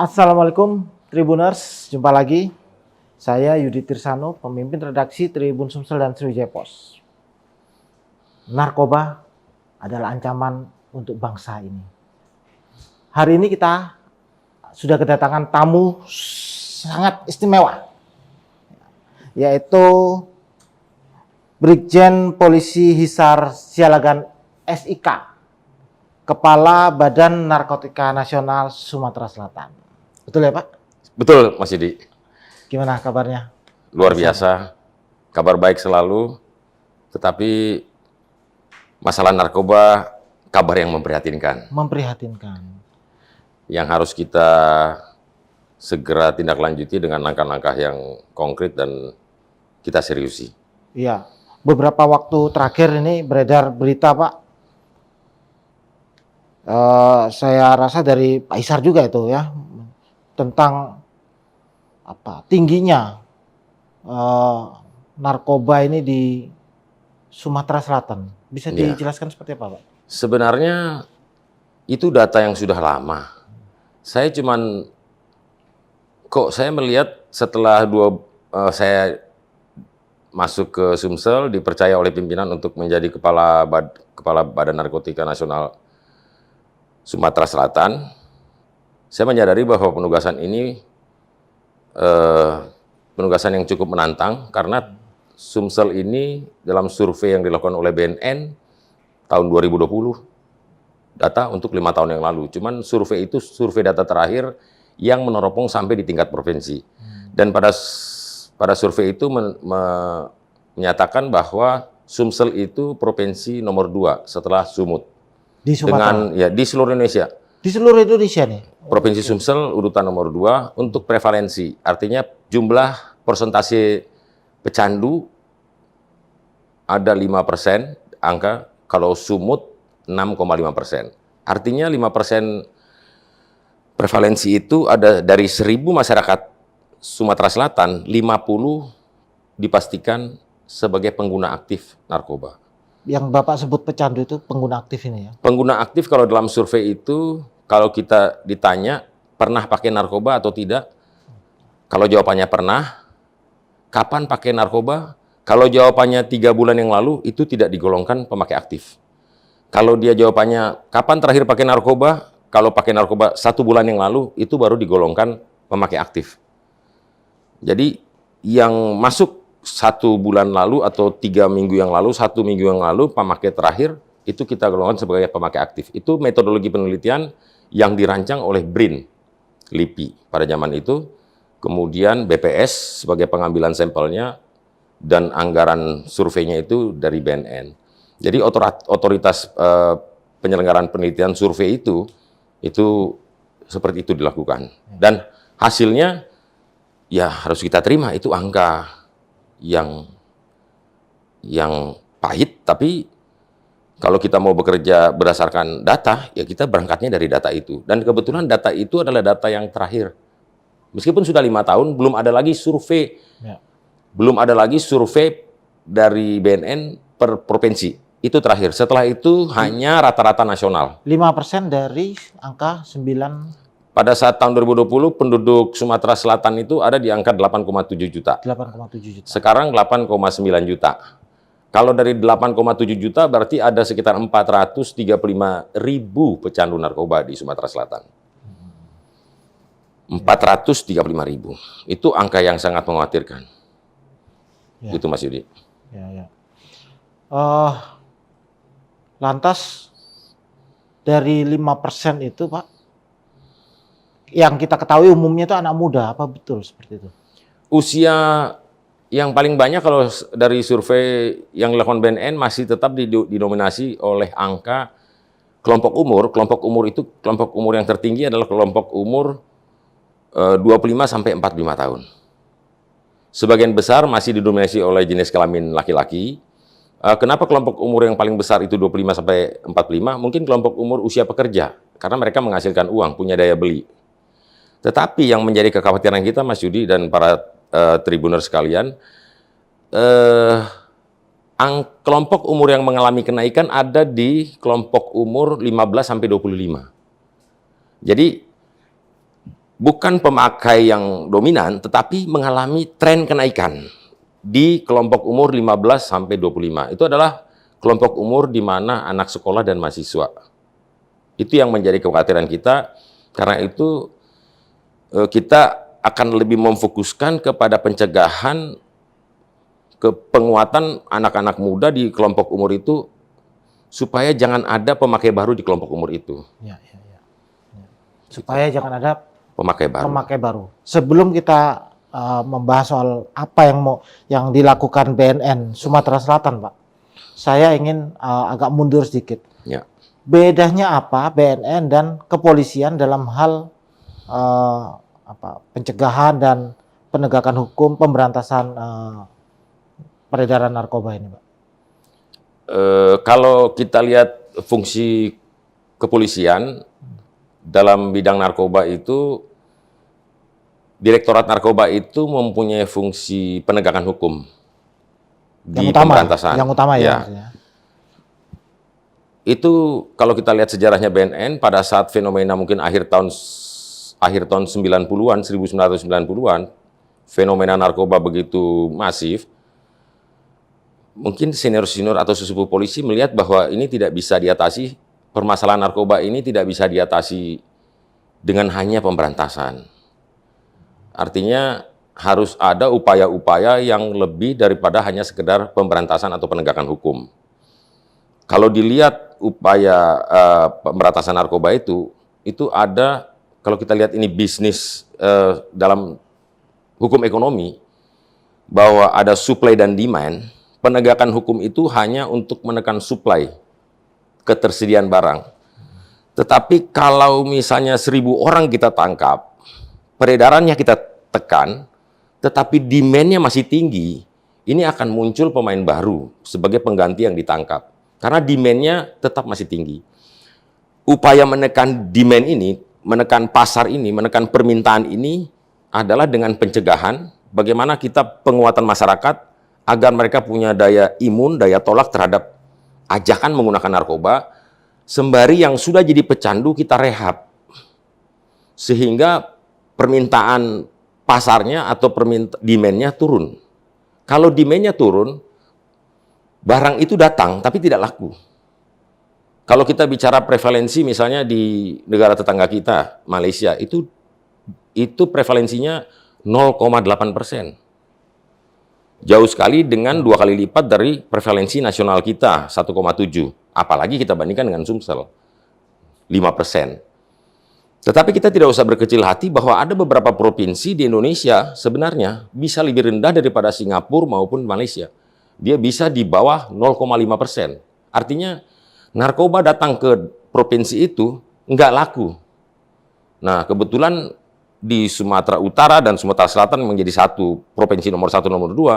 Assalamualaikum Tribuners, jumpa lagi. Saya Yudi Tirsano, pemimpin redaksi Tribun Sumsel dan Sriwijaya Post. Narkoba adalah ancaman untuk bangsa ini. Hari ini kita sudah kedatangan tamu sangat istimewa, yaitu Brigjen Polisi Hisar Sialagan SIK, Kepala Badan Narkotika Nasional Sumatera Selatan. Betul ya Pak? Betul, Mas Yudi. Gimana kabarnya? Luar biasa, kabar baik selalu, tetapi masalah narkoba, kabar yang memprihatinkan. Memprihatinkan. Yang harus kita segera tindak lanjuti dengan langkah-langkah yang konkret dan kita seriusi. Iya, beberapa waktu terakhir ini beredar berita Pak. Saya rasa dari Pak Hisar juga itu ya, tentang tingginya narkoba ini di Sumatera Selatan. Bisa dijelaskan seperti apa, Pak? Sebenarnya itu data yang sudah lama. Saya melihat setelah saya masuk ke Sumsel, dipercaya oleh pimpinan untuk menjadi kepala Badan Narkotika Nasional Sumatera Selatan. Saya menyadari bahwa penugasan ini penugasan yang cukup menantang karena Sumsel ini dalam survei yang dilakukan oleh BNN tahun 2020, data untuk 5 tahun yang lalu. Cuman survei itu survei data terakhir yang meneropong sampai di tingkat provinsi. Dan pada survei itu menyatakan bahwa Sumsel itu provinsi nomor 2 setelah Sumut. Di Sumatera? Di seluruh Indonesia. Di seluruh Indonesia nih? Provinsi Sumsel urutan nomor 2 untuk prevalensi, artinya jumlah persentase pecandu ada 5% angka, kalau Sumut 6,5%. Artinya 5% prevalensi itu ada dari 1.000 masyarakat Sumatera Selatan, 50 dipastikan sebagai pengguna aktif narkoba. Yang Bapak sebut pecandu itu pengguna aktif ini ya? Pengguna aktif kalau dalam survei itu, kalau kita ditanya pernah pakai narkoba atau tidak, kalau jawabannya pernah, kapan pakai narkoba? Kalau jawabannya 3 bulan yang lalu, itu tidak digolongkan pemakai aktif. Kalau dia jawabannya kapan terakhir pakai narkoba, kalau pakai narkoba 1 bulan yang lalu, itu baru digolongkan pemakai aktif. Jadi yang masuk 1 bulan lalu atau 3 minggu yang lalu, 1 minggu yang lalu, pemakai terakhir, itu kita golongkan sebagai pemakai aktif. Itu metodologi penelitian yang dirancang oleh BRIN, LIPI pada zaman itu, kemudian BPS sebagai pengambilan sampelnya, dan anggaran surveinya itu dari BNN. Jadi otoritas penyelenggaraan penelitian survei itu seperti itu dilakukan. Dan hasilnya, ya harus kita terima, itu angka yang pahit, tapi kalau kita mau bekerja berdasarkan data, ya kita berangkatnya dari data itu. Dan kebetulan data itu adalah data yang terakhir. Meskipun sudah 5 tahun, belum ada lagi survei. Ya. Belum ada lagi survei dari BNN per provinsi. Itu terakhir. Setelah itu hanya rata-rata nasional. 5% dari angka 9. Pada saat tahun 2020, penduduk Sumatera Selatan itu ada di angka 8,7 juta. 8,7 juta. Sekarang 8,9 juta. Kalau dari 8,7 juta, berarti ada sekitar 435.000 pecandu narkoba di Sumatera Selatan. 435.000. Itu angka yang sangat mengkhawatirkan. Ya. Itu Mas Yudi. Ya. Lantas, dari 5% itu Pak, yang kita ketahui umumnya itu anak muda, apa betul seperti itu? Usia yang paling banyak kalau dari survei yang dilakukan BNN masih tetap didominasi oleh angka kelompok umur. Kelompok umur yang tertinggi adalah kelompok umur 25 sampai 45 tahun. Sebagian besar masih didominasi oleh jenis kelamin laki-laki. Kenapa kelompok umur yang paling besar itu 25 sampai 45? Mungkin kelompok umur usia pekerja, karena mereka menghasilkan uang, punya daya beli. Tetapi yang menjadi kekhawatiran kita, Mas Yudi dan para tribuner sekalian, kelompok umur yang mengalami kenaikan ada di kelompok umur 15 sampai 25. Jadi bukan pemakai yang dominan, tetapi mengalami tren kenaikan di kelompok umur 15 sampai 25. Itu adalah kelompok umur di mana anak sekolah dan mahasiswa. Itu yang menjadi kekhawatiran kita, karena itu kita akan lebih memfokuskan kepada pencegahan, ke penguatan anak-anak muda di kelompok umur itu, supaya jangan ada pemakai baru di kelompok umur itu. Ya. Supaya jangan ada Pemakai baru. Sebelum kita membahas soal apa yang dilakukan BNN Sumatera Selatan, Pak, saya ingin agak mundur sedikit. Ya. Bedanya apa BNN dan kepolisian dalam hal pencegahan dan penegakan hukum, pemberantasan peredaran narkoba ini, Pak? Kalau kita lihat fungsi kepolisian dalam bidang narkoba itu, Direktorat Narkoba itu mempunyai fungsi penegakan hukum di pemberantasan. Yang utama ya. Itu kalau kita lihat sejarahnya BNN pada saat fenomena mungkin akhir tahun 90-an, 1990-an, fenomena narkoba begitu masif, mungkin senior-senior atau sesepuh polisi melihat bahwa ini tidak bisa diatasi, permasalahan narkoba ini tidak bisa diatasi dengan hanya pemberantasan. Artinya harus ada upaya-upaya yang lebih daripada hanya sekedar pemberantasan atau penegakan hukum. Kalau dilihat upaya pemberantasan narkoba itu ada, kalau kita lihat ini bisnis dalam hukum ekonomi, bahwa ada supply dan demand. Penegakan hukum itu hanya untuk menekan supply, ketersediaan barang. Tetapi kalau misalnya 1.000 orang kita tangkap, peredarannya kita tekan, tetapi demand-nya masih tinggi, ini akan muncul pemain baru sebagai pengganti yang ditangkap. Karena demand-nya tetap masih tinggi. Upaya menekan demand ini, menekan pasar ini, menekan permintaan ini adalah dengan pencegahan, bagaimana kita penguatan masyarakat agar mereka punya daya imun, daya tolak terhadap ajakan menggunakan narkoba, sembari yang sudah jadi pecandu kita rehab. Sehingga permintaan pasarnya atau demand-nya turun. Kalau demand-nya turun, barang itu datang tapi tidak laku. Kalau kita bicara prevalensi misalnya di negara tetangga kita, Malaysia, itu prevalensinya 0,8%. Jauh sekali dengan 2 kali lipat dari prevalensi nasional kita, 1,7. Apalagi kita bandingkan dengan Sumsel, 5%. Tetapi kita tidak usah berkecil hati bahwa ada beberapa provinsi di Indonesia sebenarnya bisa lebih rendah daripada Singapura maupun Malaysia. Dia bisa di bawah 0,5%. Artinya narkoba datang ke provinsi itu nggak laku. Nah, kebetulan di Sumatera Utara dan Sumatera Selatan menjadi satu provinsi nomor 1, nomor 2,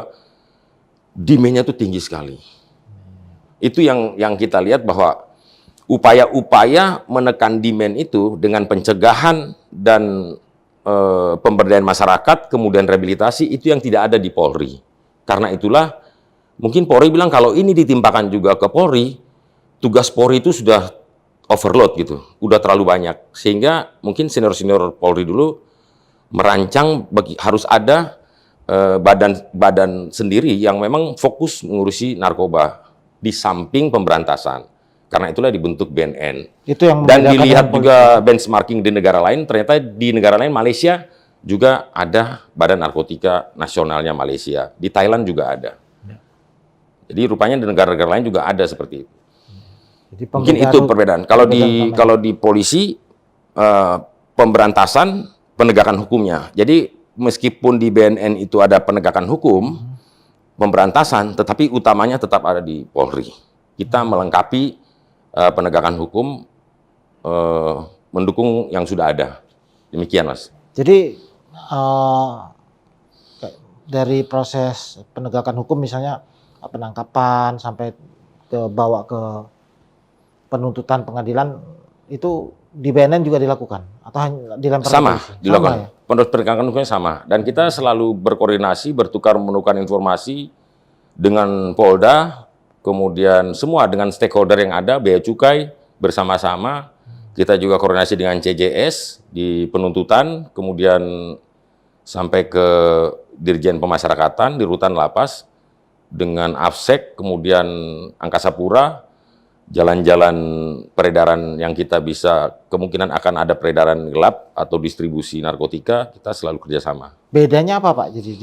demand-nya itu tinggi sekali. Itu yang kita lihat bahwa upaya-upaya menekan demand itu dengan pencegahan dan pemberdayaan masyarakat, kemudian rehabilitasi, itu yang tidak ada di Polri. Karena itulah, mungkin Polri bilang kalau ini ditimpakan juga ke Polri, tugas Polri itu sudah overload gitu, udah terlalu banyak. Sehingga mungkin senior-senior Polri dulu merancang harus ada badan sendiri yang memang fokus mengurusi narkoba di samping pemberantasan. Karena itulah dibentuk BNN. Itu yang dan dilihat juga benchmarking di negara lain, ternyata di negara lain, Malaysia juga ada Badan Narkotika Nasionalnya Malaysia. Di Thailand juga ada. Ya. Jadi rupanya di negara-negara lain juga ada seperti itu. Jadi mungkin itu perbedaan. Kalau di polisi, pemberantasan, penegakan hukumnya. Jadi meskipun di BNN itu ada penegakan hukum, pemberantasan, tetapi utamanya tetap ada di Polri. Kita melengkapi penegakan hukum, mendukung yang sudah ada. Demikian, Mas. Jadi dari proses penegakan hukum, misalnya penangkapan sampai bawa ke penuntutan pengadilan, itu di BNN juga dilakukan atau hanya dilempar? Sama, dilakukan. Ya? Penegakan hukumnya sama. Dan kita selalu berkoordinasi, bertukar menukar informasi dengan Polda, kemudian semua dengan stakeholder yang ada, Bea Cukai, bersama-sama Kita juga koordinasi dengan CJS di penuntutan, kemudian sampai ke Dirjen Pemasyarakatan di Rutan Lapas, dengan Afsek, kemudian Angkasa Pura, jalan-jalan peredaran yang kita bisa, kemungkinan akan ada peredaran gelap atau distribusi narkotika, kita selalu kerjasama. Bedanya apa Pak? Jadi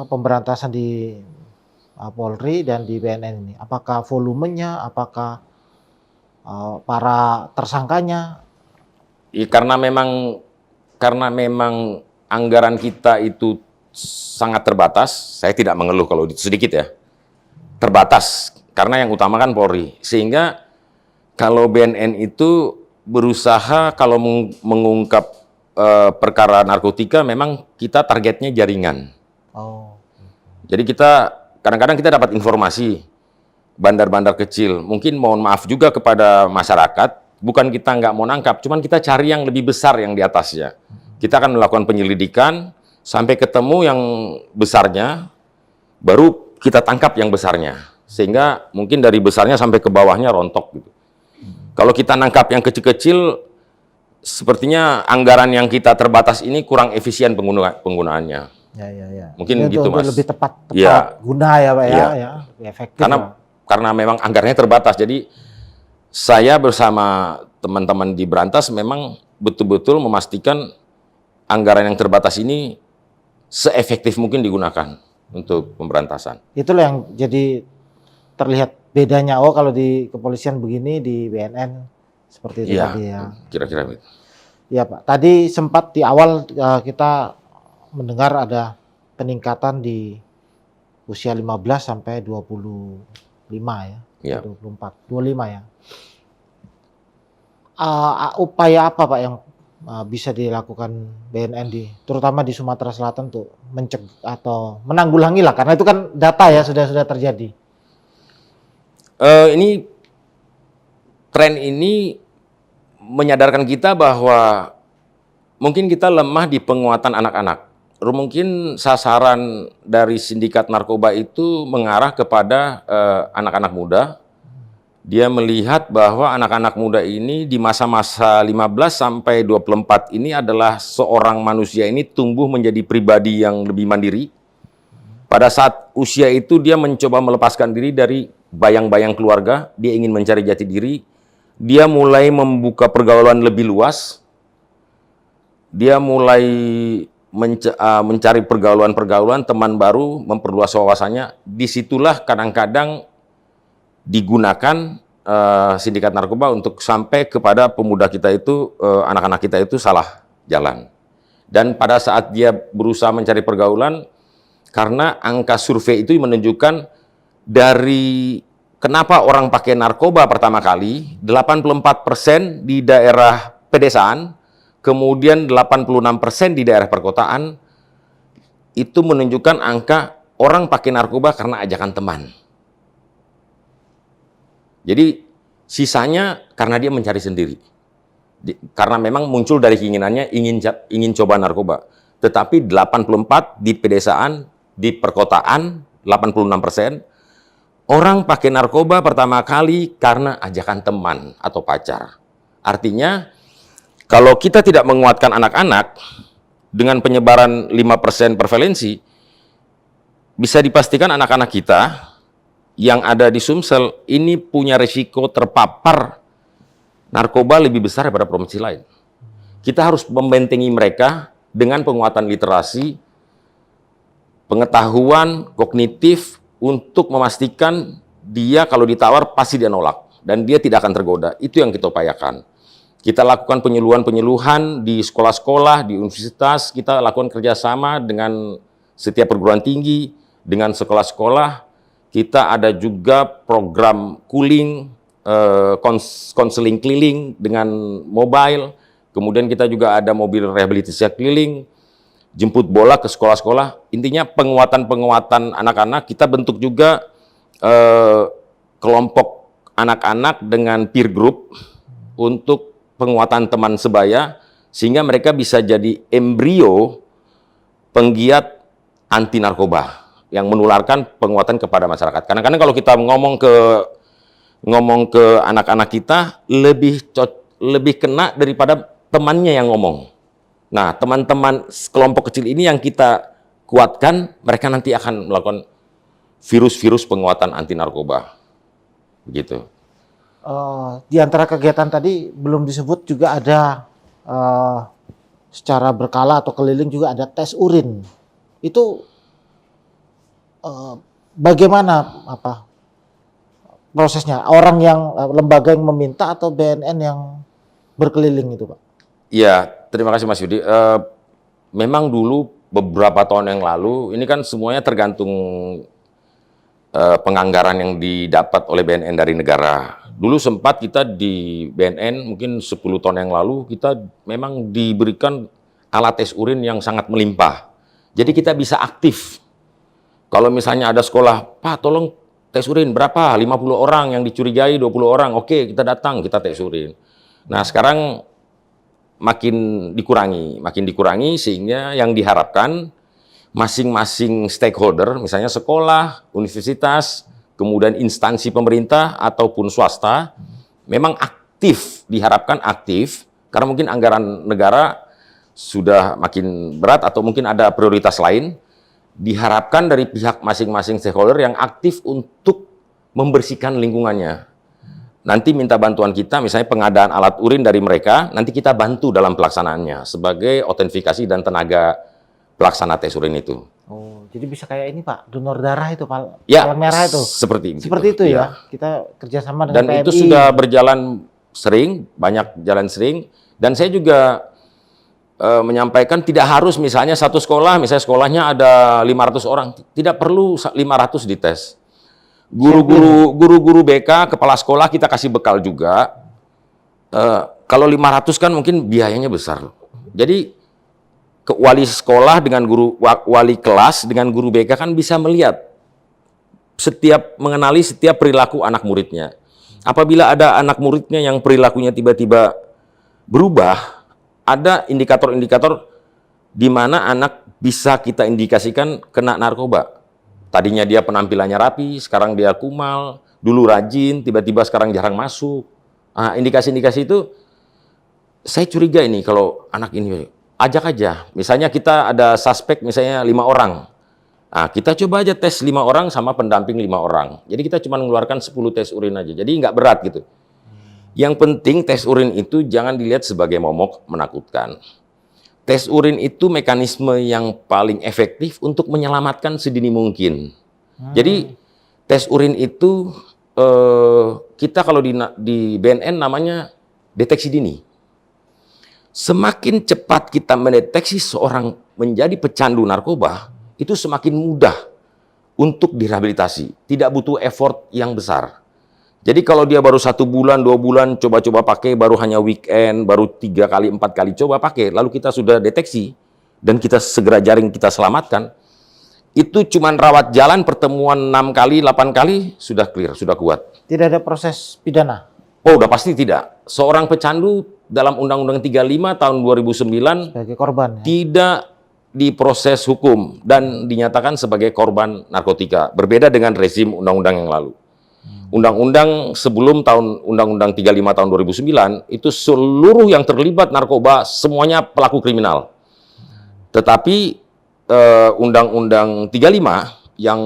pemberantasan di Polri dan di BNN ini, apakah volumenya, apakah para tersangkanya? Karena memang anggaran kita itu sangat terbatas, saya tidak mengeluh kalau itu sedikit ya, terbatas, karena yang utama kan Polri. Sehingga kalau BNN itu berusaha kalau mengungkap perkara narkotika, memang kita targetnya jaringan. Oh. Jadi kadang-kadang kita dapat informasi, bandar-bandar kecil, mungkin mohon maaf juga kepada masyarakat, bukan kita nggak mau nangkap, cuman kita cari yang lebih besar yang di atasnya. Kita akan melakukan penyelidikan, sampai ketemu yang besarnya, baru kita tangkap yang besarnya. Sehingga mungkin dari besarnya sampai ke bawahnya rontok gitu. Kalau kita nangkap yang kecil-kecil, sepertinya anggaran yang kita terbatas ini kurang efisien penggunaannya. Ya. Mungkin itu gitu, Mas. Lebih tepat Ya. guna ya Pak Ya. ya, lebih efektif. Karena memang anggarannya terbatas. Jadi saya bersama teman-teman di Berantas memang betul-betul memastikan anggaran yang terbatas ini seefektif mungkin digunakan untuk pemberantasan. Itulah yang jadi terlihat bedanya. Oh, kalau di kepolisian begini, di BNN seperti itu tadi ya. Kira-kira begitu. Ya Pak, tadi sempat di awal kita mendengar ada peningkatan di usia 15 sampai 25 ya. Ya. 24, 25 ya. Upaya apa Pak yang bisa dilakukan BNN terutama di Sumatera Selatan untuk mencegah atau menanggulangi lah, karena itu kan data ya sudah terjadi. Ini tren ini menyadarkan kita bahwa mungkin kita lemah di penguatan anak-anak. Mungkin sasaran dari sindikat narkoba itu mengarah kepada anak-anak muda. Dia melihat bahwa anak-anak muda ini di masa-masa 15 sampai 24 ini adalah seorang manusia ini tumbuh menjadi pribadi yang lebih mandiri. Pada saat usia itu dia mencoba melepaskan diri dari bayang-bayang keluarga, dia ingin mencari jati diri, dia mulai membuka pergaulan lebih luas, dia mulai mencari pergaulan-pergaulan, teman baru, memperluas wawasannya. Disitulah kadang-kadang digunakan sindikat narkoba untuk sampai kepada pemuda kita itu, anak-anak kita itu salah jalan. Dan pada saat dia berusaha mencari pergaulan, karena angka survei itu menunjukkan dari kenapa orang pakai narkoba pertama kali, 84% di daerah pedesaan, kemudian 86% di daerah perkotaan, itu menunjukkan angka orang pakai narkoba karena ajakan teman. Jadi sisanya karena dia mencari sendiri. Karena memang muncul dari keinginannya ingin coba narkoba. Tetapi 84 di pedesaan, di perkotaan 86%, orang pakai narkoba pertama kali karena ajakan teman atau pacar. Artinya kalau kita tidak menguatkan anak-anak dengan penyebaran 5% prevalensi, bisa dipastikan anak-anak kita yang ada di Sumsel ini punya risiko terpapar narkoba lebih besar daripada provinsi lain. Kita harus membentengi mereka dengan penguatan literasi, pengetahuan kognitif untuk memastikan dia kalau ditawar pasti dia nolak dan dia tidak akan tergoda. Itu yang kita upayakan. Kita lakukan penyuluhan-penyuluhan di sekolah-sekolah, di universitas, kita lakukan kerjasama dengan setiap perguruan tinggi, dengan sekolah-sekolah. Kita ada juga program cooling, konseling keliling dengan mobile, kemudian kita juga ada mobil rehabilitasi keliling, jemput bola ke sekolah-sekolah. Intinya penguatan-penguatan anak-anak, kita bentuk juga kelompok anak-anak dengan peer group untuk penguatan teman sebaya, sehingga mereka bisa jadi embrio penggiat anti narkoba yang menularkan penguatan kepada masyarakat. Kadang-kadang kalau kita ngomong ke anak-anak kita, lebih lebih kena daripada temannya yang ngomong. Nah, teman-teman kelompok kecil ini yang kita kuatkan, mereka nanti akan melakukan virus-virus penguatan anti narkoba. Begitu. Di antara kegiatan tadi belum disebut juga ada secara berkala atau keliling juga ada tes urin. Itu bagaimana prosesnya? Orang yang lembaga yang meminta atau BNN yang berkeliling itu, Pak? Iya, terima kasih Mas Yudi. Memang dulu beberapa tahun yang lalu, ini kan semuanya tergantung penganggaran yang didapat oleh BNN dari negara. Dulu sempat kita di BNN, mungkin 10 tahun yang lalu, kita memang diberikan alat tes urin yang sangat melimpah. Jadi kita bisa aktif. Kalau misalnya ada sekolah, Pak tolong tes urin berapa? 50 orang yang dicurigai, 20 orang. Oke, kita datang, kita tes urin. Nah, sekarang makin dikurangi sehingga yang diharapkan masing-masing stakeholder, misalnya sekolah, universitas, kemudian instansi pemerintah ataupun swasta, memang aktif, diharapkan aktif, karena mungkin anggaran negara sudah makin berat atau mungkin ada prioritas lain, diharapkan dari pihak masing-masing stakeholder yang aktif untuk membersihkan lingkungannya. Nanti minta bantuan kita, misalnya pengadaan alat urin dari mereka, nanti kita bantu dalam pelaksanaannya sebagai autentifikasi dan tenaga pelaksana tes urin itu. Oh, jadi bisa kayak ini Pak, donor darah itu Pak, Ya, palang merah itu. seperti Itu ya. Kita kerjasama dengan Dan PMI. itu sudah berjalan sering, banyak jalan sering. Dan saya juga menyampaikan tidak harus misalnya satu sekolah, misalnya sekolahnya ada 500 orang, tidak perlu 500 dites. Guru-guru BK, kepala sekolah kita kasih bekal juga. Kalau 500 kan mungkin biayanya besar. Jadi wali sekolah dengan wali kelas dengan guru BK kan bisa melihat mengenali setiap perilaku anak muridnya. Apabila ada anak muridnya yang perilakunya tiba-tiba berubah, ada indikator-indikator di mana anak bisa kita indikasikan kena narkoba. Tadinya dia penampilannya rapi, sekarang dia kumal, dulu rajin, tiba-tiba sekarang jarang masuk. Nah, indikasi-indikasi itu, saya curiga ini kalau anak ini, ajak aja. Misalnya kita ada suspek, misalnya 5 orang. Nah, kita coba aja tes 5 orang sama pendamping 5 orang. Jadi kita cuma mengeluarkan 10 tes urin aja, jadi nggak berat gitu. Yang penting tes urin itu jangan dilihat sebagai momok menakutkan. Tes urin itu mekanisme yang paling efektif untuk menyelamatkan sedini mungkin. Jadi tes urin itu kita kalau di BNN namanya deteksi dini. Semakin cepat kita mendeteksi seorang menjadi pecandu narkoba, itu semakin mudah untuk direhabilitasi. Tidak butuh effort yang besar. Jadi kalau dia baru 1 bulan, 2 bulan coba-coba pakai, baru hanya weekend, baru 3 kali, 4 kali coba pakai, lalu kita sudah deteksi, dan kita segera jaring, kita selamatkan, itu cuma rawat jalan pertemuan 6 kali, 8 kali, sudah clear, sudah kuat. Tidak ada proses pidana? Oh, udah pasti tidak. Seorang pecandu dalam Undang-Undang 35 tahun 2009 Sebagai korban ya? tidak diproses hukum dan dinyatakan sebagai korban narkotika. Berbeda dengan rezim undang-undang yang lalu. Undang-undang sebelum Undang-Undang 35 tahun 2009 itu seluruh yang terlibat narkoba semuanya pelaku kriminal. Tetapi Undang-Undang 35 yang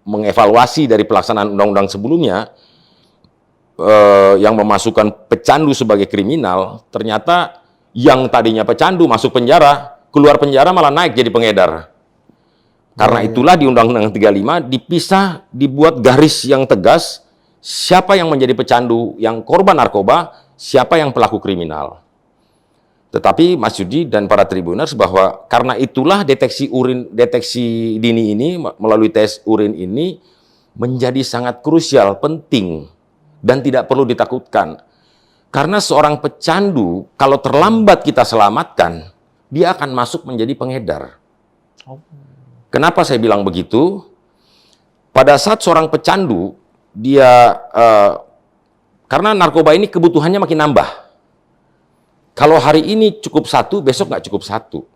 mengevaluasi dari pelaksanaan undang-undang sebelumnya yang memasukkan pecandu sebagai kriminal, ternyata yang tadinya pecandu masuk penjara, keluar penjara malah naik jadi pengedar. Karena itulah di Undang-Undang 35 dipisah, dibuat garis yang tegas, siapa yang menjadi pecandu, yang korban narkoba, siapa yang pelaku kriminal. Tetapi Mas Yudi dan para tribuners bahwa karena itulah deteksi dini ini melalui tes urin ini menjadi sangat krusial, penting, dan tidak perlu ditakutkan. Karena seorang pecandu, kalau terlambat kita selamatkan, dia akan masuk menjadi pengedar. Kenapa saya bilang begitu? Pada saat seorang pecandu, dia karena narkoba ini kebutuhannya makin nambah. Kalau hari ini cukup 1, besok nggak cukup 1.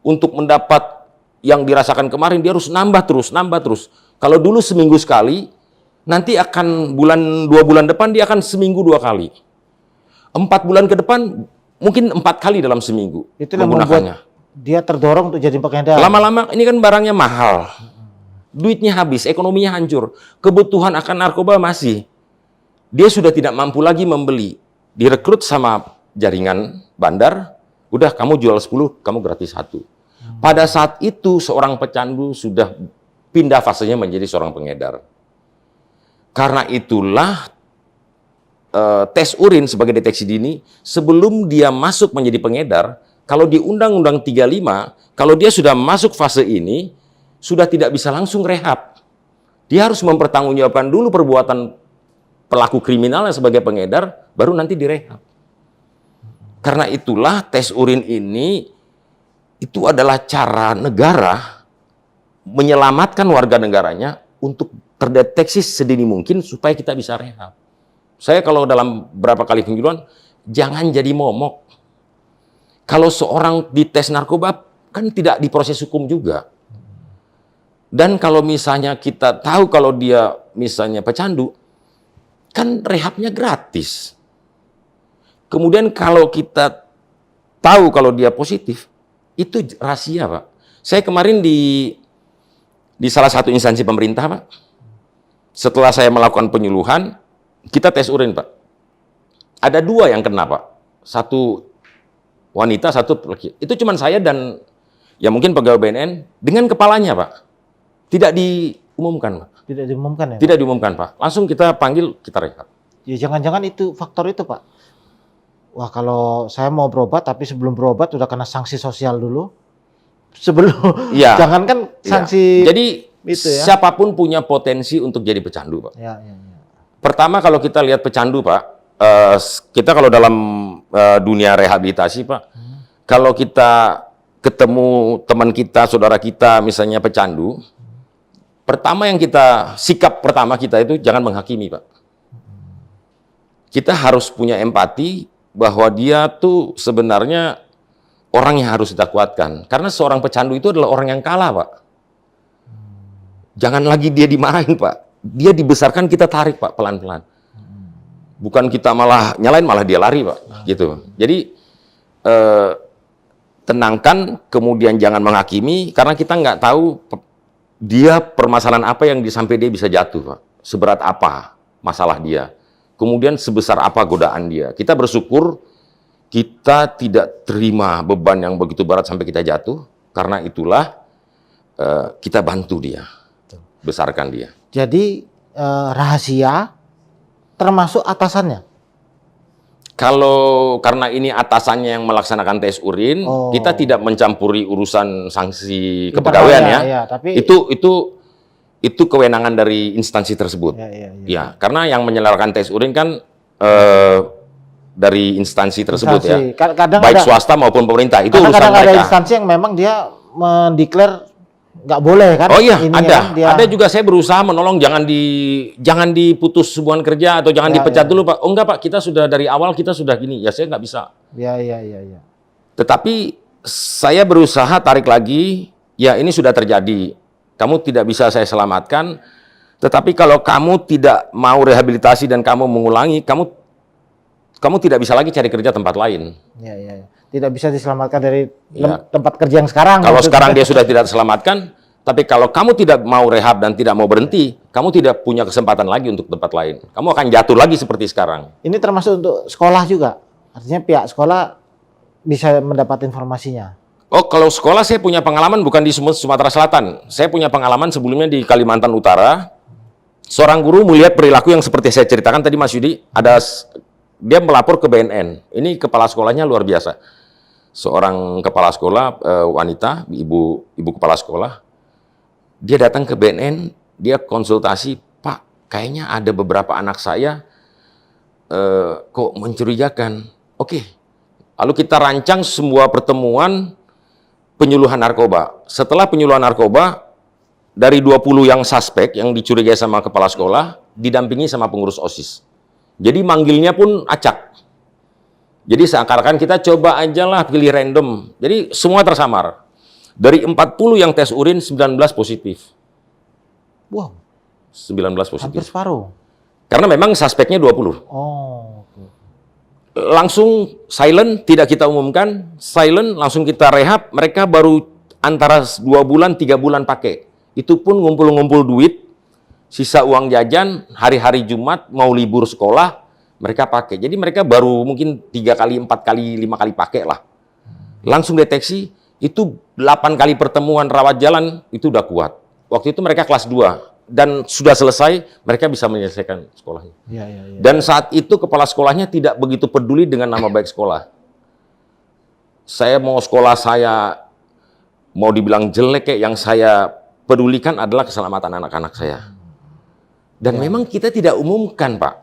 Untuk mendapat yang dirasakan kemarin, dia harus nambah terus. Kalau dulu seminggu sekali, nanti akan 2 bulan depan dia akan seminggu 2 kali. 4 bulan ke depan mungkin 4 kali dalam seminggu Itu yang menggunakannya. membuat dia terdorong untuk jadi pengedar. Lama-lama ini kan barangnya mahal, duitnya habis, ekonominya hancur, kebutuhan akan narkoba masih. Dia sudah tidak mampu lagi membeli, direkrut sama jaringan bandar, udah kamu jual 10, kamu gratis 1. Pada saat itu seorang pecandu sudah pindah fasenya menjadi seorang pengedar. Karena itulah tes urin sebagai deteksi dini, sebelum dia masuk menjadi pengedar, kalau di Undang-Undang 35, kalau dia sudah masuk fase ini, sudah tidak bisa langsung rehab. Dia harus mempertanggungjawabkan dulu perbuatan pelaku kriminalnya sebagai pengedar, baru nanti direhab. Karena itulah tes urin ini, itu adalah cara negara menyelamatkan warga negaranya untuk terdeteksi sedini mungkin supaya kita bisa rehab. Saya kalau dalam beberapa kali penyuluhan, jangan jadi momok. Kalau seorang dites narkoba, kan tidak diproses hukum juga. Dan kalau misalnya kita tahu kalau dia misalnya pecandu, kan rehabnya gratis. Kemudian kalau kita tahu kalau dia positif, itu rahasia, Pak. Saya kemarin di salah satu instansi pemerintah, Pak, setelah saya melakukan penyuluhan, kita tes urin, Pak. Ada 2 yang kena, Pak. Satu wanita, satu laki. Itu cuma saya dan ya mungkin pegawai BNN dengan kepalanya, Pak. Tidak diumumkan, Pak. Tidak diumumkan ya? Tidak diumumkan, Pak. Langsung kita panggil, kita rehab. Ya jangan-jangan itu faktor itu, Pak. Wah, kalau saya mau berobat tapi sebelum berobat udah kena sanksi sosial dulu. Sebelum Iya. jangankan sanksi Jadi itu ya. siapapun punya potensi untuk jadi pecandu, Pak. Ya. Pertama kalau kita lihat pecandu, Pak, kita kalau dalam dunia rehabilitasi, Pak, kalau kita ketemu teman kita, saudara kita, misalnya pecandu, sikap pertama kita itu jangan menghakimi, Pak. Kita harus punya empati bahwa dia tuh sebenarnya orang yang harus kita kuatkan. Karena seorang pecandu itu adalah orang yang kalah, Pak. Jangan lagi dia dimarahin, Pak. Dia dibesarkan, kita tarik, Pak, pelan-pelan. Bukan kita malah nyalain, malah dia lari, Pak. Gitu. Jadi, tenangkan, kemudian jangan menghakimi, karena kita nggak tahu dia permasalahan apa yang sampai dia bisa jatuh, Pak. Seberat apa masalah dia. Kemudian sebesar apa godaan dia. Kita bersyukur kita tidak terima beban yang begitu berat sampai kita jatuh. Karena itulah kita bantu dia. Besarkan dia. Jadi rahasia termasuk atasannya. Kalau karena ini atasannya yang melaksanakan tes urin, kita tidak mencampuri urusan sanksi kepegawaian ya. Ya, tapi itu kewenangan dari instansi tersebut. Ya, karena yang menyelenggarakan tes urin kan dari instansi tersebut ya. Kadang baik ada, swasta maupun pemerintah, itu urusan kadang mereka. ada instansi yang memang dia mendeklar nggak boleh kan? Oh iya, Ini ada. Ya, Ada juga saya berusaha menolong jangan diputus hubungan kerja atau jangan dipecat dulu, Pak. Oh enggak, Pak, kita sudah dari awal kita sudah gini. Ya saya nggak bisa. Ya. Tetapi saya berusaha tarik lagi, ya ini sudah terjadi. Kamu tidak bisa saya selamatkan, tetapi kalau kamu tidak mau rehabilitasi dan kamu mengulangi, kamu tidak bisa lagi cari kerja tempat lain. Ya. Tidak bisa diselamatkan dari tempat kerja yang sekarang. Kalau sekarang dia sudah tidak diselamatkan, tapi kalau kamu tidak mau rehab dan tidak mau berhenti, kamu tidak punya kesempatan lagi untuk tempat lain. Kamu akan jatuh lagi seperti sekarang. Ini termasuk untuk sekolah juga. Artinya pihak sekolah bisa mendapat informasinya. Oh, kalau sekolah saya punya pengalaman bukan di Sumatera Selatan. Saya punya pengalaman sebelumnya di Kalimantan Utara. Seorang guru melihat perilaku yang seperti saya ceritakan tadi, Mas Yudi. Dia melapor ke BNN. Ini kepala sekolahnya luar biasa. Seorang kepala sekolah wanita, ibu kepala sekolah. Dia datang ke BNN, dia konsultasi, Pak, kayaknya ada beberapa anak saya kok mencurigakan. Oke. Lalu kita rancang semua pertemuan penyuluhan narkoba. Setelah penyuluhan narkoba, dari 20 yang suspek yang dicurigai sama kepala sekolah, didampingi sama pengurus OSIS. Jadi manggilnya pun acak. Jadi seakan-akan kita coba aja lah pilih random. Jadi semua tersamar. Dari 40 yang tes urin, 19 positif. Wow. 19 positif. Hampir separuh. Karena memang suspeknya 20. Oh. langsung silent, tidak kita umumkan, silent, langsung kita rehab, mereka baru antara 2 bulan, 3 bulan pakai. Itu pun ngumpul-ngumpul duit, sisa uang jajan, hari-hari Jumat, mau libur sekolah, mereka pakai. Jadi mereka baru mungkin 3 kali, 4 kali, 5 kali pakai lah. Langsung deteksi, itu 8 kali pertemuan rawat jalan, itu udah kuat. Waktu itu mereka kelas 2. Dan sudah selesai, mereka bisa menyelesaikan sekolahnya. Dan saat itu kepala sekolahnya tidak begitu peduli dengan nama baik sekolah. Saya mau sekolah saya, mau dibilang jelek kayak, yang saya pedulikan adalah keselamatan anak-anak saya. Dan memang kita tidak umumkan, Pak.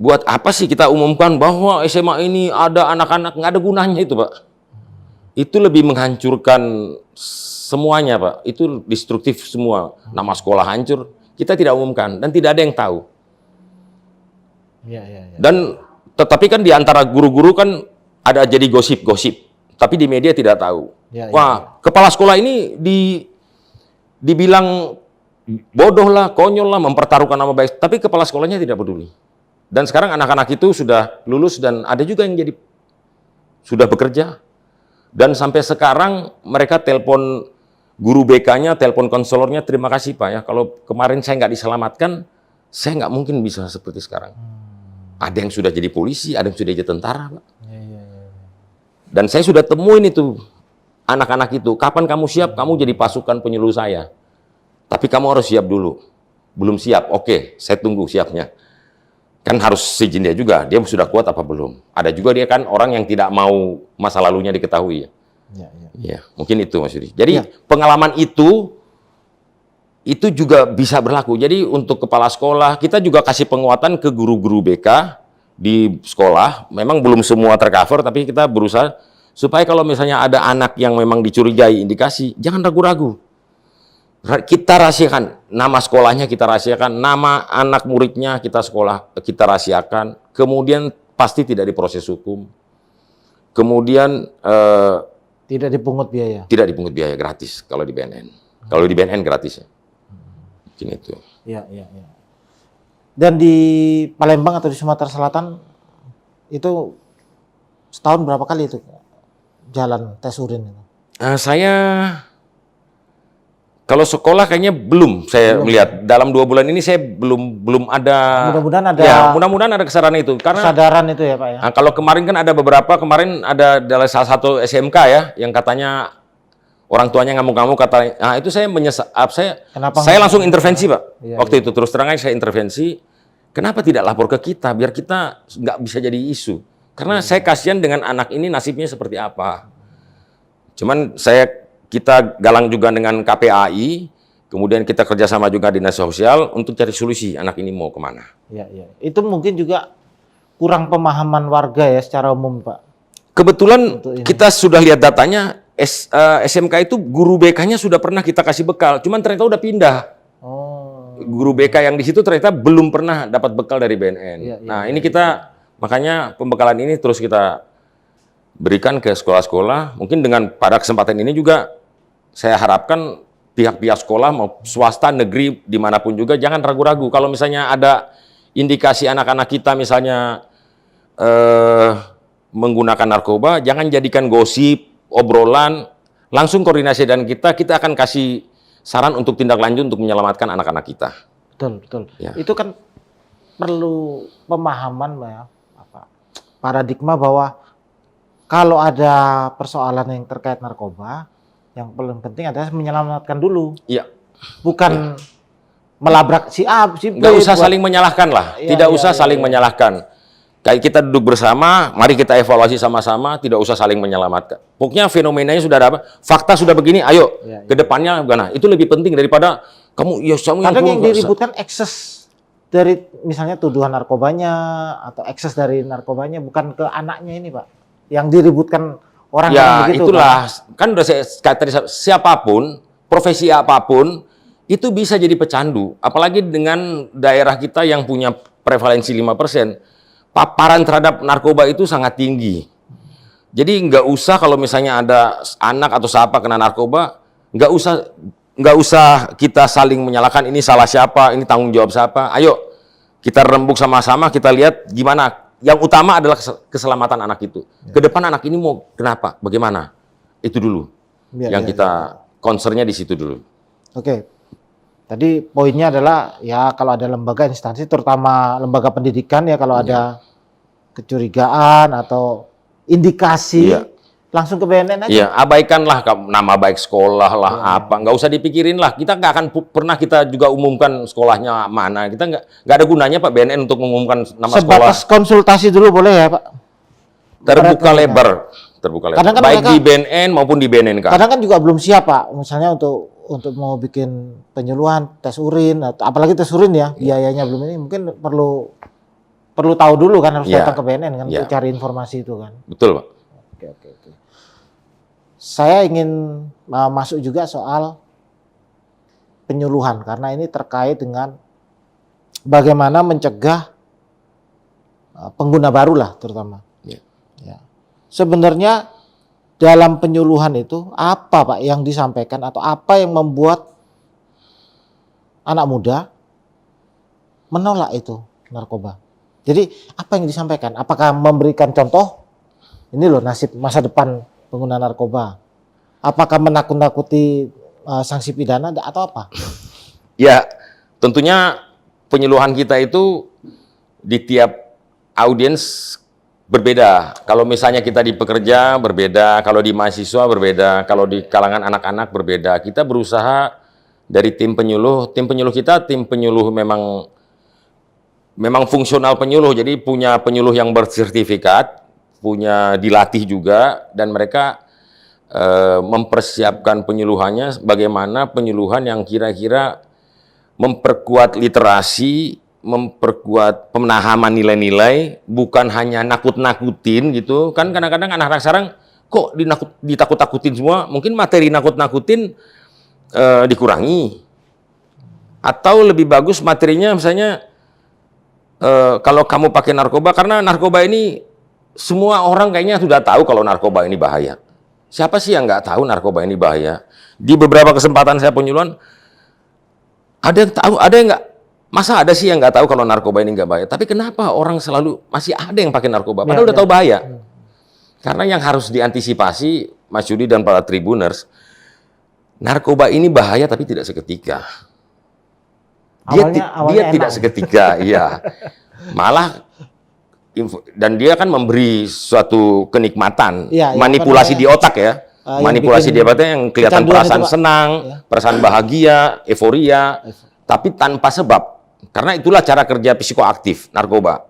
Buat apa sih kita umumkan bahwa SMA ini ada anak-anak, nggak ada gunanya itu, Pak. Itu lebih menghancurkan semuanya, Pak. Itu destruktif semua. Nama sekolah hancur. Kita tidak umumkan dan tidak ada yang tahu. Dan tetapi kan di antara guru-guru kan ada jadi gosip-gosip. Tapi di media tidak tahu. Wah, kepala sekolah ini dibilang bodoh lah, konyol lah, mempertaruhkan nama baik. Tapi kepala sekolahnya tidak peduli. Dan sekarang anak-anak itu sudah lulus dan ada juga yang jadi sudah bekerja. Dan sampai sekarang mereka telepon guru BK-nya, telepon konselornya, terima kasih Pak ya. Kalau kemarin saya nggak diselamatkan, saya nggak mungkin bisa seperti sekarang. Ada yang sudah jadi polisi, ada yang sudah jadi tentara, Pak. Dan saya sudah temuin itu anak-anak itu. Kapan kamu siap? Kamu jadi pasukan penyuluh saya. Tapi kamu harus siap dulu. Belum siap? Oke, saya tunggu siapnya. Kan harus izin dia juga, dia sudah kuat apa belum. Ada juga dia kan orang yang tidak mau masa lalunya diketahui. Ya, mungkin itu Mas Yudi. Jadi pengalaman itu juga bisa berlaku. Jadi untuk kepala sekolah, kita juga kasih penguatan ke guru-guru BK di sekolah. Memang belum semua tercover, tapi kita berusaha supaya kalau misalnya ada anak yang memang dicurigai indikasi, jangan ragu-ragu. Kita rahasiakan, nama sekolahnya kita rahasiakan, nama anak muridnya kita rahasiakan, kemudian pasti tidak diproses hukum, kemudian tidak dipungut biaya. Tidak dipungut biaya, gratis kalau di BNN. Kalau di BNN gratis ya. Mungkin itu. Iya. Dan di Palembang atau di Sumatera Selatan itu setahun berapa kali itu jalan tes urin itu? Saya kalau sekolah kayaknya belum saya melihat. Dalam 2 bulan ini saya belum ada. Mudah-mudahan ada. Ya, mudah-mudahan ada kesadaran itu. Karena kesadaran itu ya Pak ya. Nah, kalau kemarin kan ada beberapa, kemarin ada dari salah satu SMK ya, yang katanya orang tuanya ngamuk-ngamuk, katanya, nah itu saya menyesal, saya langsung intervensi Pak. Waktu itu terus terang aja saya intervensi. Kenapa tidak lapor ke kita, biar kita nggak bisa jadi isu. Karena saya kasihan dengan anak ini nasibnya seperti apa. Cuman kita galang juga dengan KPAI, kemudian kita kerjasama juga dinas sosial untuk cari solusi anak ini mau kemana. Iya. Itu mungkin juga kurang pemahaman warga ya secara umum Pak. Kebetulan kita sudah lihat datanya, SMK itu guru BK-nya sudah pernah kita kasih bekal, cuman ternyata udah pindah. Guru BK yang di situ ternyata belum pernah dapat bekal dari BNN. Ini kita makanya pembekalan ini terus kita berikan ke sekolah-sekolah. Mungkin dengan pada kesempatan ini juga saya harapkan pihak-pihak sekolah mau swasta, negeri, dimanapun juga jangan ragu-ragu. Kalau misalnya ada indikasi anak-anak kita misalnya menggunakan narkoba, jangan jadikan gosip, obrolan, langsung koordinasi dengan kita akan kasih saran untuk tindak lanjut untuk menyelamatkan anak-anak kita. Betul. Ya. Itu kan perlu pemahaman ya, paradigma bahwa kalau ada persoalan yang terkait narkoba, yang paling penting adalah menyelamatkan dulu. Iya. Bukan melabrak si A, si B. Nggak usah saling menyalahkan lah. Tidak usah saling menyalahkan. Kayak kita duduk bersama, mari kita evaluasi sama-sama, tidak usah saling menyelamatkan. Pokoknya fenomenanya sudah ada apa? Fakta sudah begini, ayo ke depannya gimana? Itu lebih penting daripada kamu kadang yang diributkan ekses dari misalnya tuduhan narkobanya atau ekses dari narkobanya, bukan ke anaknya ini Pak. Yang diributkan orang begitu. Itulah kan udah saya tadi, siapapun, profesi apapun itu bisa jadi pecandu, apalagi dengan daerah kita yang punya prevalensi 5%. Paparan terhadap narkoba itu sangat tinggi. Jadi nggak usah kalau misalnya ada anak atau siapa kena narkoba, nggak usah kita saling menyalahkan ini salah siapa, ini tanggung jawab siapa. Ayo kita rembuk sama-sama, kita lihat gimana yang utama adalah keselamatan anak itu. Ke depan anak ini mau kenapa, bagaimana? Itu dulu yang kita concernnya di situ dulu. Oke. Tadi poinnya adalah ya kalau ada lembaga instansi terutama lembaga pendidikan ya kalau ada kecurigaan atau indikasi langsung ke BNN aja. Iya, abaikanlah nama baik sekolah lah apa, nggak usah dipikirin lah. Kita nggak akan pernah kita juga umumkan sekolahnya mana. Kita nggak ada gunanya Pak BNN untuk mengumumkan nama Sebatas sekolah. konsultasi dulu boleh ya Pak? Terbuka lebar. Kadang kan baik mereka, di BNN maupun di BNNK. Kadang kan juga belum siap Pak, misalnya untuk mau bikin penyuluhan tes urin, atau apalagi tes urin ya biayanya belum ini, mungkin perlu tahu dulu kan, harus datang ke BNN kan untuk cari informasi itu kan. Betul Pak. Oke. Saya ingin masuk juga soal penyuluhan karena ini terkait dengan bagaimana mencegah pengguna baru lah terutama. Ya. Sebenarnya dalam penyuluhan itu apa Pak yang disampaikan atau apa yang membuat anak muda menolak itu narkoba? Jadi apa yang disampaikan? Apakah memberikan contoh? Ini loh nasib masa depan pengguna narkoba. Apakah menakut-nakuti sanksi pidana atau apa? Ya, tentunya penyuluhan kita itu di tiap audiens berbeda. Kalau misalnya kita di pekerja berbeda, kalau di mahasiswa berbeda, kalau di kalangan anak-anak berbeda. Kita berusaha dari tim penyuluh kita tim penyuluh memang fungsional penyuluh. Jadi punya penyuluh yang bersertifikat, punya dilatih juga, dan mereka mempersiapkan penyuluhannya bagaimana penyuluhan yang kira-kira memperkuat literasi, memperkuat pemahaman nilai-nilai, bukan hanya nakut-nakutin gitu. Kan kadang-kadang anak-anak sekarang kok ditakut-takutin semua, mungkin materi nakut-nakutin dikurangi. Atau lebih bagus materinya misalnya kalau kamu pakai narkoba, karena narkoba ini semua orang kayaknya sudah tahu kalau narkoba ini bahaya. Siapa sih yang nggak tahu narkoba ini bahaya? Di beberapa kesempatan saya penyuluhan, ada yang tahu, ada yang nggak. Masa ada sih yang nggak tahu kalau narkoba ini nggak bahaya? Tapi kenapa orang selalu masih ada yang pakai narkoba? Padahal udah tahu bahaya. Karena yang harus diantisipasi, Mas Yudi dan para tribuners, narkoba ini bahaya tapi tidak seketika. Dia tidak seketika, iya. Malah dan dia kan memberi suatu kenikmatan, manipulasi di otak ya. Manipulasi di otak yang kelihatan perasaan senang, perasaan bahagia, euforia, tapi tanpa sebab. Karena itulah cara kerja psikoaktif narkoba.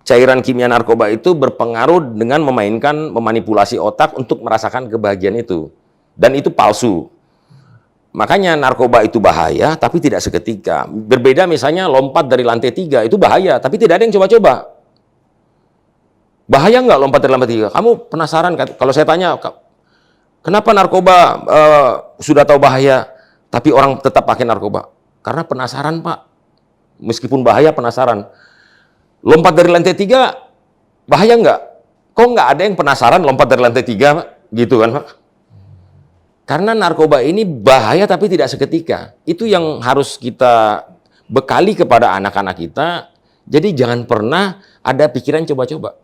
Cairan kimia narkoba itu berpengaruh dengan memanipulasi otak untuk merasakan kebahagiaan itu. Dan itu palsu. Makanya narkoba itu bahaya, tapi tidak seketika. Berbeda misalnya lompat dari lantai 3, itu bahaya, tapi tidak ada yang coba-coba. Bahaya nggak lompat dari lantai 3? Kamu penasaran kan? Kalau saya tanya, kenapa narkoba sudah tahu bahaya, tapi orang tetap pakai narkoba? Karena penasaran Pak. Meskipun bahaya, penasaran. Lompat dari lantai 3, bahaya nggak? Kok nggak ada yang penasaran lompat dari lantai 3, Pak? Gitu kan Pak? Karena narkoba ini bahaya tapi tidak seketika. Itu yang harus kita bekali kepada anak-anak kita. Jadi jangan pernah ada pikiran coba-coba.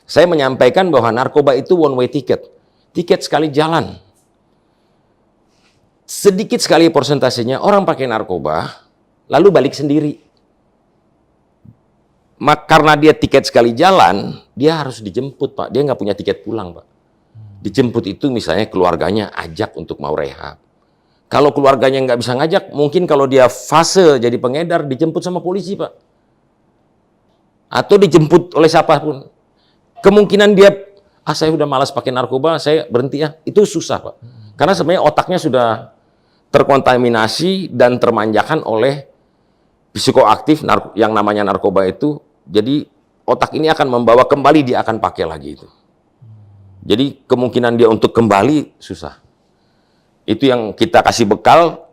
Saya menyampaikan bahwa narkoba itu one way ticket. Tiket sekali jalan. Sedikit sekali persentasenya orang pakai narkoba, lalu balik sendiri. Karena dia tiket sekali jalan, dia harus dijemput Pak. Dia nggak punya tiket pulang Pak. Dijemput itu misalnya keluarganya ajak untuk mau rehab. Kalau keluarganya nggak bisa ngajak, mungkin kalau dia fase jadi pengedar, dijemput sama polisi Pak. Atau dijemput oleh siapapun. Kemungkinan dia, saya udah malas pakai narkoba, saya berhenti ya. Itu susah Pak. Karena sebenarnya otaknya sudah terkontaminasi dan termanjakan oleh psikoaktif yang namanya narkoba itu. Jadi otak ini akan membawa kembali, dia akan pakai lagi itu. Jadi kemungkinan dia untuk kembali susah. Itu yang kita kasih bekal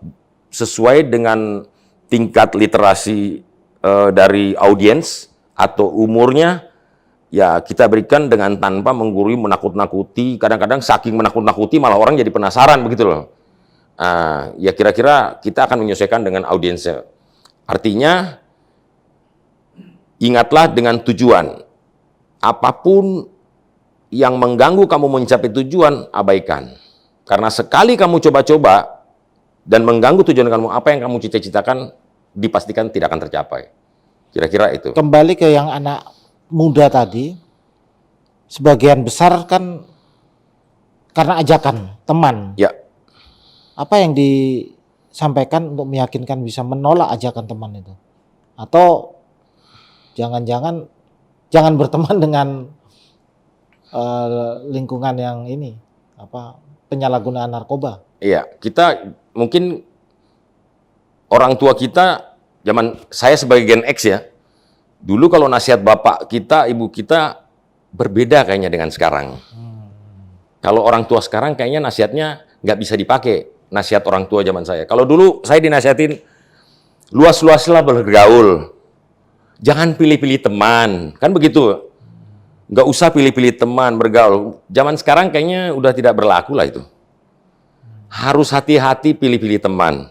sesuai dengan tingkat literasi dari audiens atau umurnya. Ya kita berikan dengan tanpa menggurui, menakut-nakuti. Kadang-kadang saking menakut-nakuti malah orang jadi penasaran begitu loh. Ya kira-kira kita akan menyesuaikan dengan audiensnya. Artinya ingatlah dengan tujuan. apapun yang mengganggu kamu mencapai tujuan, abaikan. Karena sekali kamu coba-coba dan mengganggu tujuan kamu, apa yang kamu cita-citakan dipastikan tidak akan tercapai. Kira-kira itu. Kembali ke yang anak muda tadi, sebagian besar kan karena ajakan teman. Ya, Apa yang disampaikan untuk meyakinkan bisa menolak ajakan teman itu? Atau jangan-jangan jangan berteman dengan lingkungan yang ini, penyalahgunaan narkoba? iya. Kita mungkin orang tua kita, zaman saya sebagai Gen X ya, dulu kalau nasihat bapak kita, ibu kita berbeda kayaknya dengan sekarang. Kalau orang tua sekarang kayaknya nasihatnya nggak bisa dipakai, nasihat orang tua zaman saya. Kalau dulu saya dinasihatin, luas-luaslah bergaul, jangan pilih-pilih teman, kan begitu. Nggak usah pilih-pilih teman, bergaul. Zaman sekarang kayaknya udah tidak berlaku lah itu. Harus hati-hati pilih-pilih teman.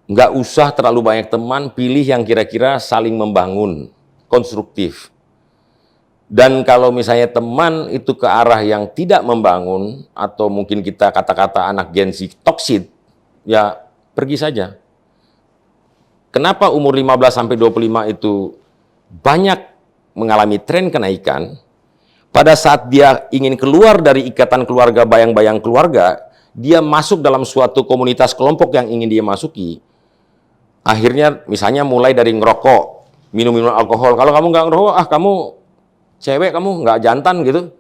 Nggak usah terlalu banyak teman, pilih yang kira-kira saling membangun, konstruktif. Dan kalau misalnya teman itu ke arah yang tidak membangun, atau mungkin kita kata-kata anak Gen Z toksik, ya pergi saja. Kenapa umur 15-25 itu banyak mengalami tren kenaikan? Pada saat dia ingin keluar dari ikatan keluarga, bayang-bayang keluarga, dia masuk dalam suatu komunitas kelompok yang ingin dia masuki. Akhirnya misalnya mulai dari ngerokok, minum-minum alkohol. Kalau kamu nggak ngerokok, kamu cewek, kamu nggak jantan gitu.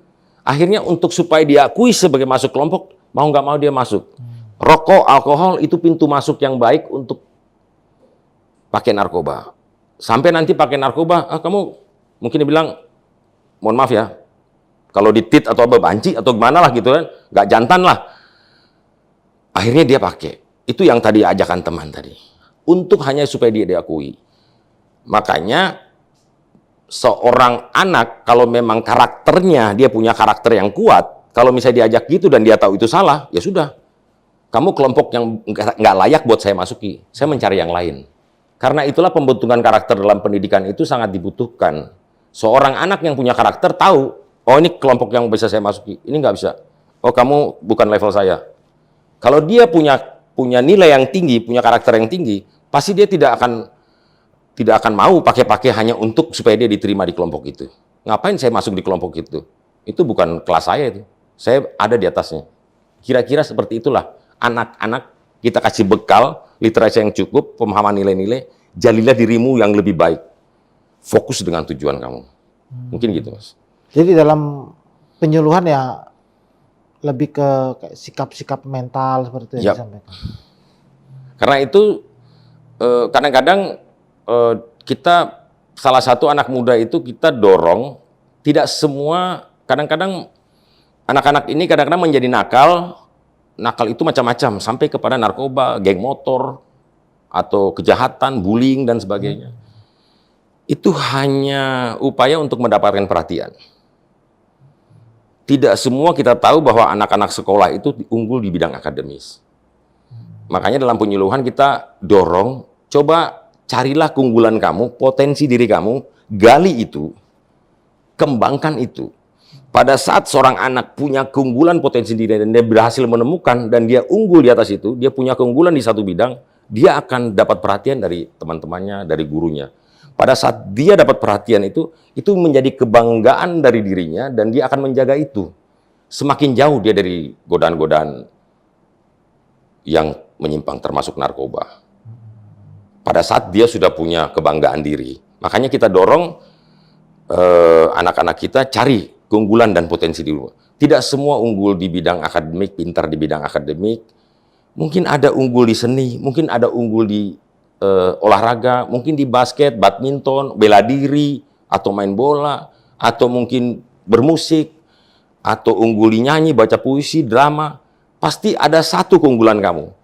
Akhirnya untuk supaya diakui sebagai masuk kelompok, mau nggak mau dia masuk. Rokok, alkohol itu pintu masuk yang baik untuk pakai narkoba. Sampai nanti pakai narkoba, kamu mungkin dibilang, mohon maaf ya, kalau ditit atau banci atau gimana lah gitu kan, nggak jantan lah. Akhirnya dia pakai. Itu yang tadi ajakan teman tadi. Untuk hanya supaya dia diakui. Makanya seorang anak kalau memang karakternya, dia punya karakter yang kuat, kalau misalnya diajak gitu dan dia tahu itu salah, ya sudah. Kamu kelompok yang nggak layak buat saya masuki. Saya mencari yang lain. Karena itulah pembentukan karakter dalam pendidikan itu sangat dibutuhkan. Seorang anak yang punya karakter tahu, oh ini kelompok yang bisa saya masuki, ini nggak bisa. Oh kamu bukan level saya. Kalau dia punya nilai yang tinggi, punya karakter yang tinggi, pasti dia tidak akan mau pakai hanya untuk supaya dia diterima di kelompok itu. Ngapain saya masuk di kelompok itu? Itu bukan kelas saya itu. Saya ada di atasnya. Kira-kira seperti itulah. Anak-anak kita kasih bekal, literasi yang cukup, pemahaman nilai-nilai, jalilah dirimu yang lebih baik. Fokus dengan tujuan kamu. Mungkin gitu, Mas. Jadi dalam penyuluhan ya lebih ke kayak sikap-sikap mental seperti yang disampaikan. Karena itu kadang-kadang kita, salah satu anak muda itu kita dorong, tidak semua, kadang-kadang anak-anak ini kadang-kadang menjadi nakal itu macam-macam, sampai kepada narkoba, geng motor, atau kejahatan, bullying, dan sebagainya. Itu hanya upaya untuk mendapatkan perhatian. Tidak semua kita tahu bahwa anak-anak sekolah itu unggul di bidang akademis. Makanya dalam penyuluhan kita dorong, coba carilah keunggulan kamu, potensi diri kamu, gali itu, kembangkan itu. Pada saat seorang anak punya keunggulan potensi diri dan dia berhasil menemukan dan dia unggul di atas itu, dia punya keunggulan di satu bidang, dia akan dapat perhatian dari teman-temannya, dari gurunya. Pada saat dia dapat perhatian itu menjadi kebanggaan dari dirinya dan dia akan menjaga itu. Semakin jauh dia dari godaan-godaan yang menyimpang termasuk narkoba. Pada saat dia sudah punya kebanggaan diri. Makanya kita dorong anak-anak kita cari keunggulan dan potensi diri. Tidak semua unggul di bidang akademik, pintar di bidang akademik. Mungkin ada unggul di seni, mungkin ada unggul di olahraga, mungkin di basket, badminton, bela diri, atau main bola, atau mungkin bermusik, atau unggul di nyanyi, baca puisi, drama. Pasti ada satu keunggulan kamu.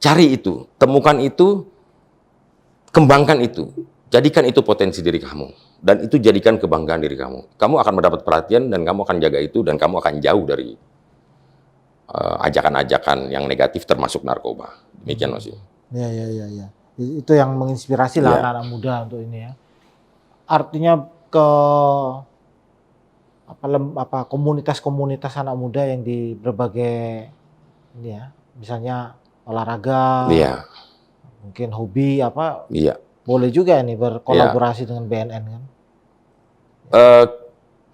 Cari itu, temukan itu, kembangkan itu. Jadikan itu potensi diri kamu. Dan itu jadikan kebanggaan diri kamu. Kamu akan mendapat perhatian dan kamu akan jaga itu dan kamu akan jauh dari ajakan-ajakan yang negatif termasuk narkoba. Demikian, Mas. Ya. Itu yang menginspirasi lah anak-anak muda untuk ini ya. Artinya ke komunitas-komunitas anak muda yang di berbagai ini ya, misalnya olahraga, Iya, mungkin hobi iya. boleh juga ini berkolaborasi dengan BNN kan?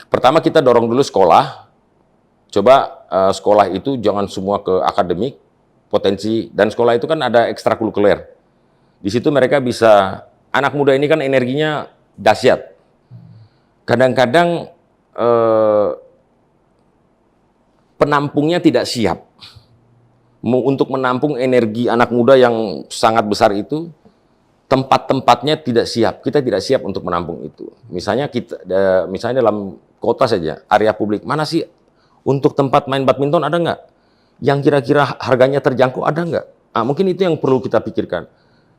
Pertama kita dorong dulu sekolah. Coba sekolah itu jangan semua ke akademik, potensi, dan sekolah itu kan ada ekstrakurikuler. Di situ mereka bisa, anak muda ini kan energinya dahsyat. Kadang-kadang penampungnya tidak siap. Untuk menampung energi anak muda yang sangat besar itu, tempat-tempatnya tidak siap. Kita tidak siap untuk menampung itu. Misalnya misalnya dalam kota saja, area publik, mana sih untuk tempat main badminton ada nggak? Yang kira-kira harganya terjangkau ada nggak? Nah, mungkin itu yang perlu kita pikirkan.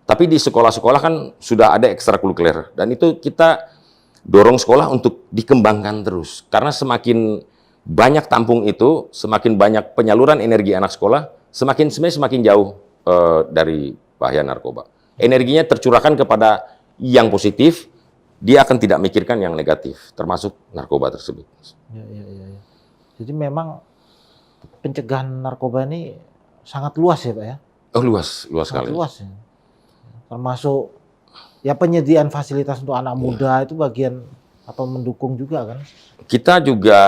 Tapi di sekolah-sekolah kan sudah ada ekstrakurikuler, dan itu kita dorong sekolah untuk dikembangkan terus. Karena semakin banyak tampung itu, semakin banyak penyaluran energi anak sekolah, semakin jauh dari bahaya narkoba. Energinya tercurahkan kepada yang positif, dia akan tidak mikirkan yang negatif, termasuk narkoba tersebut. Ya. Jadi memang pencegahan narkoba ini sangat luas ya Pak ya? Oh luas Sangat sekali. luas ya. Termasuk ya penyediaan fasilitas untuk anak muda itu bagian atau mendukung juga kan? Kita juga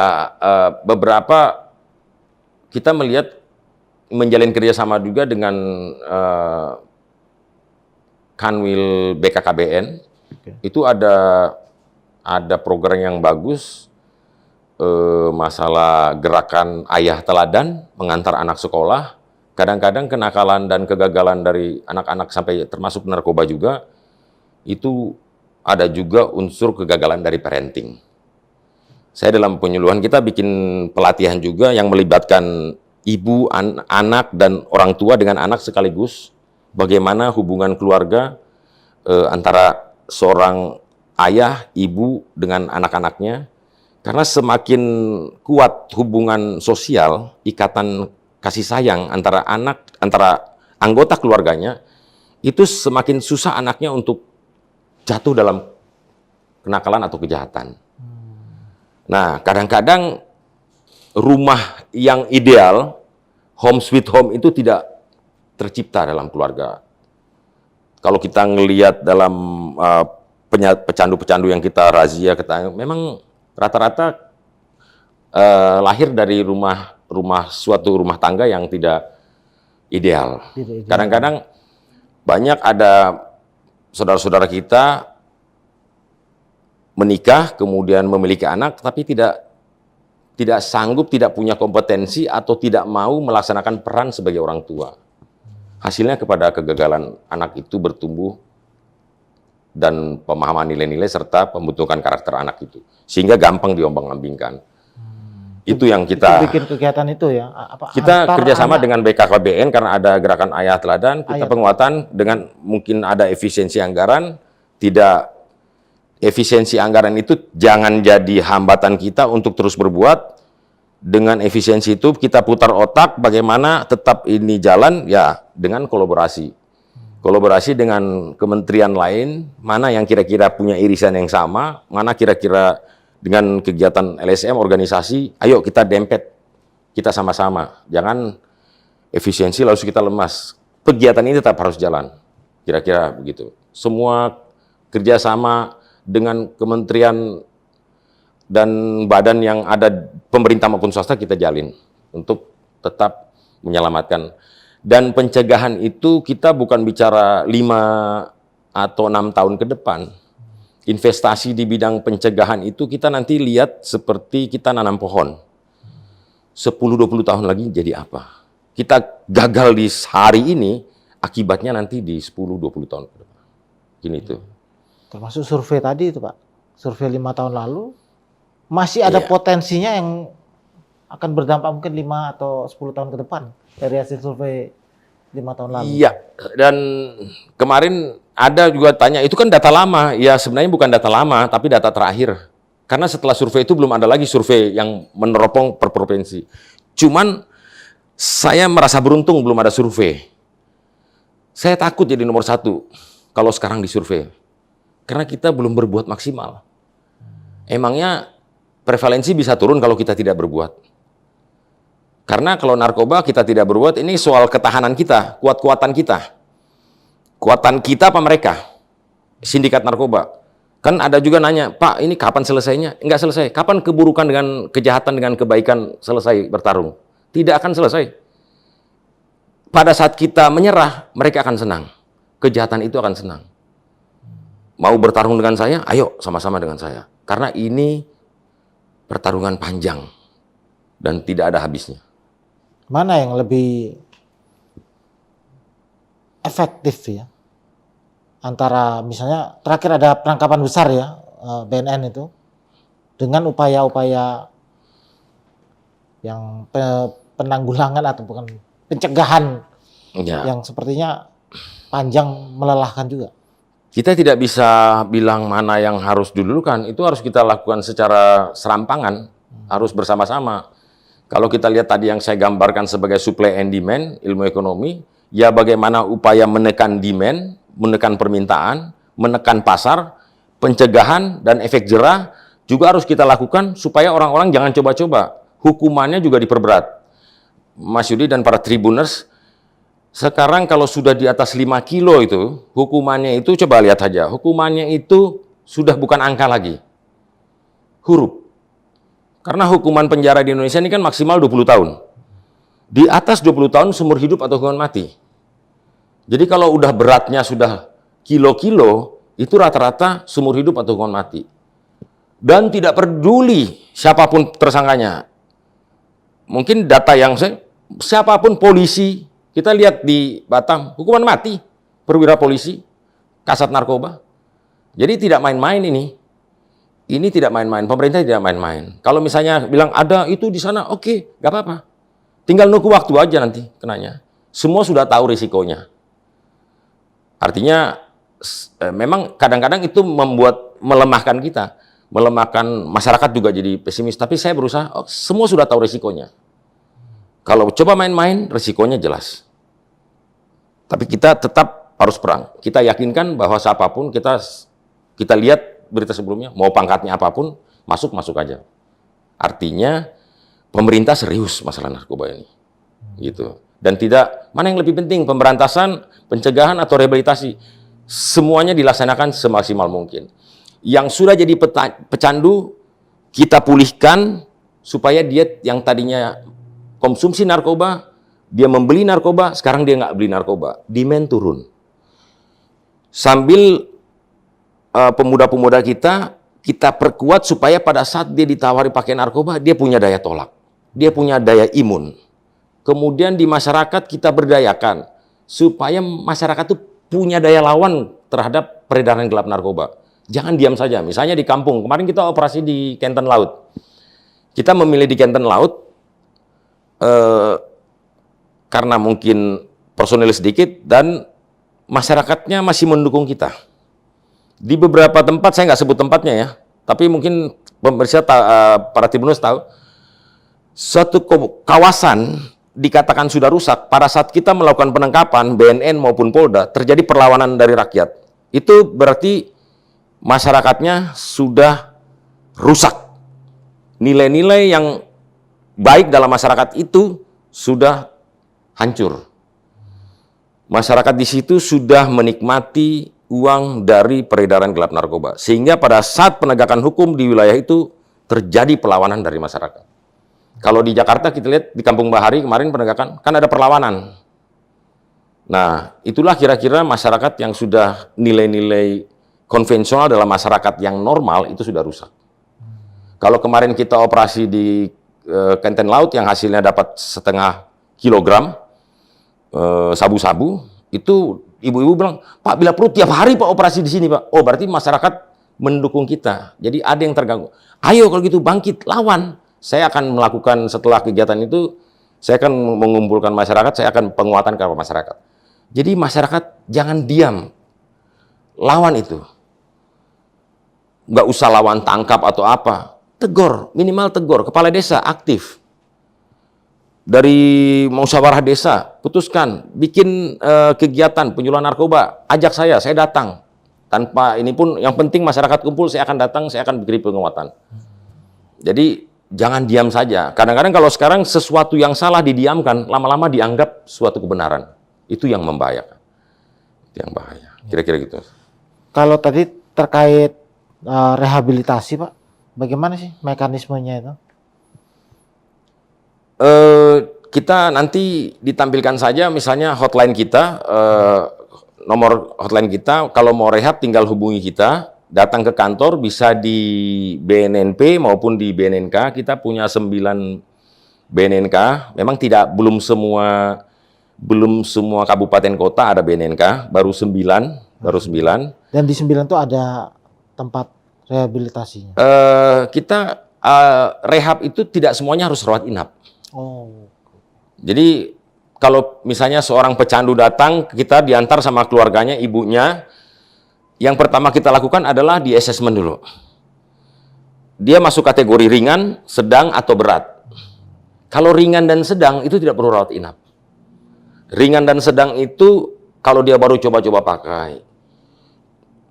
kita melihat menjalin kerjasama juga dengan Kanwil BKKBN. Oke. Itu ada program yang bagus, masalah gerakan ayah teladan mengantar anak sekolah. Kadang-kadang kenakalan dan kegagalan dari anak-anak sampai termasuk narkoba juga, itu ada juga unsur kegagalan dari parenting. Saya dalam penyuluhan kita bikin pelatihan juga yang melibatkan ibu, anak, dan orang tua dengan anak sekaligus. Bagaimana hubungan keluarga antara seorang ayah, ibu dengan anak-anaknya. Karena semakin kuat hubungan sosial, ikatan kasih sayang antara anggota keluarganya, itu semakin susah anaknya untuk jatuh dalam kenakalan atau kejahatan. Nah, kadang-kadang rumah yang ideal, home sweet home itu tidak tercipta dalam keluarga. Kalau kita ngelihat dalam pecandu-pecandu yang kita razia, memang rata-rata lahir dari suatu rumah tangga yang tidak ideal. Kadang-kadang banyak ada saudara-saudara kita menikah, kemudian memiliki anak, tapi tidak sanggup, tidak punya kompetensi, atau tidak mau melaksanakan peran sebagai orang tua. Hasilnya kepada kegagalan anak itu bertumbuh dan pemahaman nilai-nilai serta pembentukan karakter anak itu. Sehingga gampang diombang-ambingkan. Itu yang kita bikin kegiatan itu ya. Kita kerjasama dengan BKKBN karena ada gerakan ayah teladan, kita penguatan dengan mungkin ada efisiensi anggaran, tidak efisiensi anggaran itu jangan jadi hambatan kita untuk terus berbuat. Dengan efisiensi itu kita putar otak bagaimana tetap ini jalan ya dengan kolaborasi. Kolaborasi dengan kementerian lain, mana yang kira-kira punya irisan yang sama, mana kira-kira dengan kegiatan LSM, organisasi, ayo kita dempet, kita sama-sama. Jangan efisiensi lalu kita lemas. Kegiatan ini tetap harus jalan, kira-kira begitu. Semua kerjasama dengan kementerian dan badan yang ada pemerintah maupun swasta kita jalin untuk tetap menyelamatkan. Dan pencegahan itu kita bukan bicara 5 atau 6 tahun ke depan. Investasi di bidang pencegahan itu kita nanti lihat seperti kita nanam pohon. 10-20 tahun lagi jadi apa? Kita gagal di hari ini, akibatnya nanti di 10-20 tahun ke depan. Gini itu. Termasuk survei tadi itu Pak. Survei 5 tahun lalu, masih ada potensinya yang akan berdampak mungkin 5 atau 10 tahun ke depan dari hasil survei 5 tahun lalu. Iya, dan kemarin ada juga tanya, itu kan data lama. Ya sebenarnya bukan data lama, tapi data terakhir. Karena setelah survei itu belum ada lagi survei yang meneropong per provinsi. Cuman saya merasa beruntung belum ada survei. Saya takut jadi nomor 1 kalau sekarang disurvei. Karena kita belum berbuat maksimal. Emangnya prevalensi bisa turun kalau kita tidak berbuat? Karena kalau narkoba kita tidak berbuat, ini soal ketahanan kita, kuat-kuatan kita. Kuatan kita apa mereka? Sindikat narkoba. Kan ada juga nanya, Pak, ini kapan selesainya? Enggak selesai. Kapan keburukan dengan kejahatan dengan kebaikan selesai bertarung? Tidak akan selesai. Pada saat kita menyerah, mereka akan senang. Kejahatan itu akan senang. Mau bertarung dengan saya? Ayo sama-sama dengan saya. Karena ini pertarungan panjang dan tidak ada habisnya. Mana yang lebih efektif ya? Antara misalnya terakhir ada penangkapan besar ya, BNN itu, dengan upaya-upaya yang penanggulangan atau bukan pencegahan Ya. yang sepertinya panjang melelahkan juga. Kita tidak bisa bilang mana yang harus didulukan, itu harus kita lakukan secara serampangan, harus bersama-sama. Kalau kita lihat tadi yang saya gambarkan sebagai supply and demand, ilmu ekonomi, ya bagaimana upaya menekan demand, menekan permintaan, menekan pasar, pencegahan dan efek jerah juga harus kita lakukan supaya orang-orang jangan coba-coba. Hukumannya juga diperberat. Mas Yudi dan para tribuners, sekarang kalau sudah di atas 5 kilo itu, hukumannya itu, coba lihat saja, hukumannya itu sudah bukan angka lagi. Huruf. Karena hukuman penjara di Indonesia ini kan maksimal 20 tahun. Di atas 20 tahun seumur hidup atau hukuman mati. Jadi kalau udah beratnya sudah kilo-kilo, itu rata-rata seumur hidup atau hukuman mati. Dan tidak peduli siapapun tersangkanya. Mungkin data yang siapapun polisi, kita lihat di Batam, hukuman mati, perwira polisi, kasat narkoba. Jadi tidak main-main ini. Ini tidak main-main, pemerintah tidak main-main. Kalau misalnya bilang ada itu di sana, oke, nggak apa-apa. Tinggal nunggu waktu aja nanti kenanya. Semua sudah tahu risikonya. Artinya memang kadang-kadang itu melemahkan kita. Melemahkan masyarakat juga jadi pesimis. Tapi saya berusaha, semua sudah tahu risikonya. Kalau coba main-main, risikonya jelas. Tapi kita tetap harus perang. Kita yakinkan bahwa siapapun kita lihat berita sebelumnya, mau pangkatnya apapun, masuk aja. Artinya pemerintah serius masalah narkoba ini. Gitu. Dan tidak, mana yang lebih penting, pemberantasan, pencegahan atau rehabilitasi. Semuanya dilaksanakan semaksimal mungkin. Yang sudah jadi pecandu, kita pulihkan supaya dia yang tadinya konsumsi narkoba, dia membeli narkoba, sekarang dia nggak beli narkoba. Demand turun. Sambil pemuda-pemuda kita perkuat supaya pada saat dia ditawari pakai narkoba, dia punya daya tolak. Dia punya daya imun. Kemudian di masyarakat kita berdayakan supaya masyarakat itu punya daya lawan terhadap peredaran gelap narkoba. Jangan diam saja. Misalnya di kampung, kemarin kita operasi di Kenten Laut. Kita memilih di Kenten Laut karena mungkin personil sedikit dan masyarakatnya masih mendukung kita. Di beberapa tempat, saya nggak sebut tempatnya ya, tapi mungkin pemirsa para tribuners tahu, suatu kawasan dikatakan sudah rusak, pada saat kita melakukan penangkapan, BNN maupun Polda, terjadi perlawanan dari rakyat. Itu berarti masyarakatnya sudah rusak. Nilai-nilai yang baik dalam masyarakat itu sudah hancur. Masyarakat di situ sudah menikmati uang dari peredaran gelap narkoba. Sehingga pada saat penegakan hukum di wilayah itu terjadi perlawanan dari masyarakat. Kalau di Jakarta kita lihat di Kampung Bahari kemarin penegakan, kan ada perlawanan. Nah, itulah kira-kira masyarakat yang sudah nilai-nilai konvensional dalam masyarakat yang normal itu sudah rusak. Kalau kemarin kita operasi di Kenten Laut yang hasilnya dapat 0,5 kilogram sabu-sabu, itu ibu-ibu bilang, Pak, bila perlu tiap hari Pak operasi di sini Pak. Oh, berarti masyarakat mendukung kita. Jadi ada yang terganggu. Ayo kalau gitu bangkit, lawan. Saya akan melakukan setelah kegiatan itu, saya akan mengumpulkan masyarakat, saya akan penguatan kepada masyarakat. Jadi masyarakat jangan diam. Lawan itu. Nggak usah lawan tangkap atau apa. Tegur, minimal tegur. Kepala desa aktif. Dari musyawarah desa, putuskan, bikin kegiatan penyuluhan narkoba, ajak saya datang. Tanpa ini pun, yang penting masyarakat kumpul, saya akan datang, saya akan beri penguatan. Jadi jangan diam saja. Kadang-kadang kalau sekarang sesuatu yang salah didiamkan, lama-lama dianggap suatu kebenaran. Itu yang membahayakan. Itu yang bahaya. Kira-kira gitu. Kalau tadi terkait rehabilitasi, Pak, bagaimana sih mekanismenya itu? Kita nanti ditampilkan saja misalnya hotline kita, nomor hotline kita, kalau mau rehab tinggal hubungi kita, datang ke kantor, bisa di BNNP maupun di BNNK. Kita punya 9 BNNK, memang belum semua kabupaten kota ada BNNK, baru 9. Dan di 9 itu ada tempat rehabilitasinya. Kita rehab itu tidak semuanya harus rawat inap. Oh. Jadi kalau misalnya seorang pecandu datang, kita diantar sama keluarganya, ibunya, yang pertama kita lakukan adalah di assessment dulu. Dia masuk kategori ringan, sedang, atau berat. Kalau ringan dan sedang itu tidak perlu rawat inap. Ringan dan sedang itu kalau dia baru coba-coba pakai,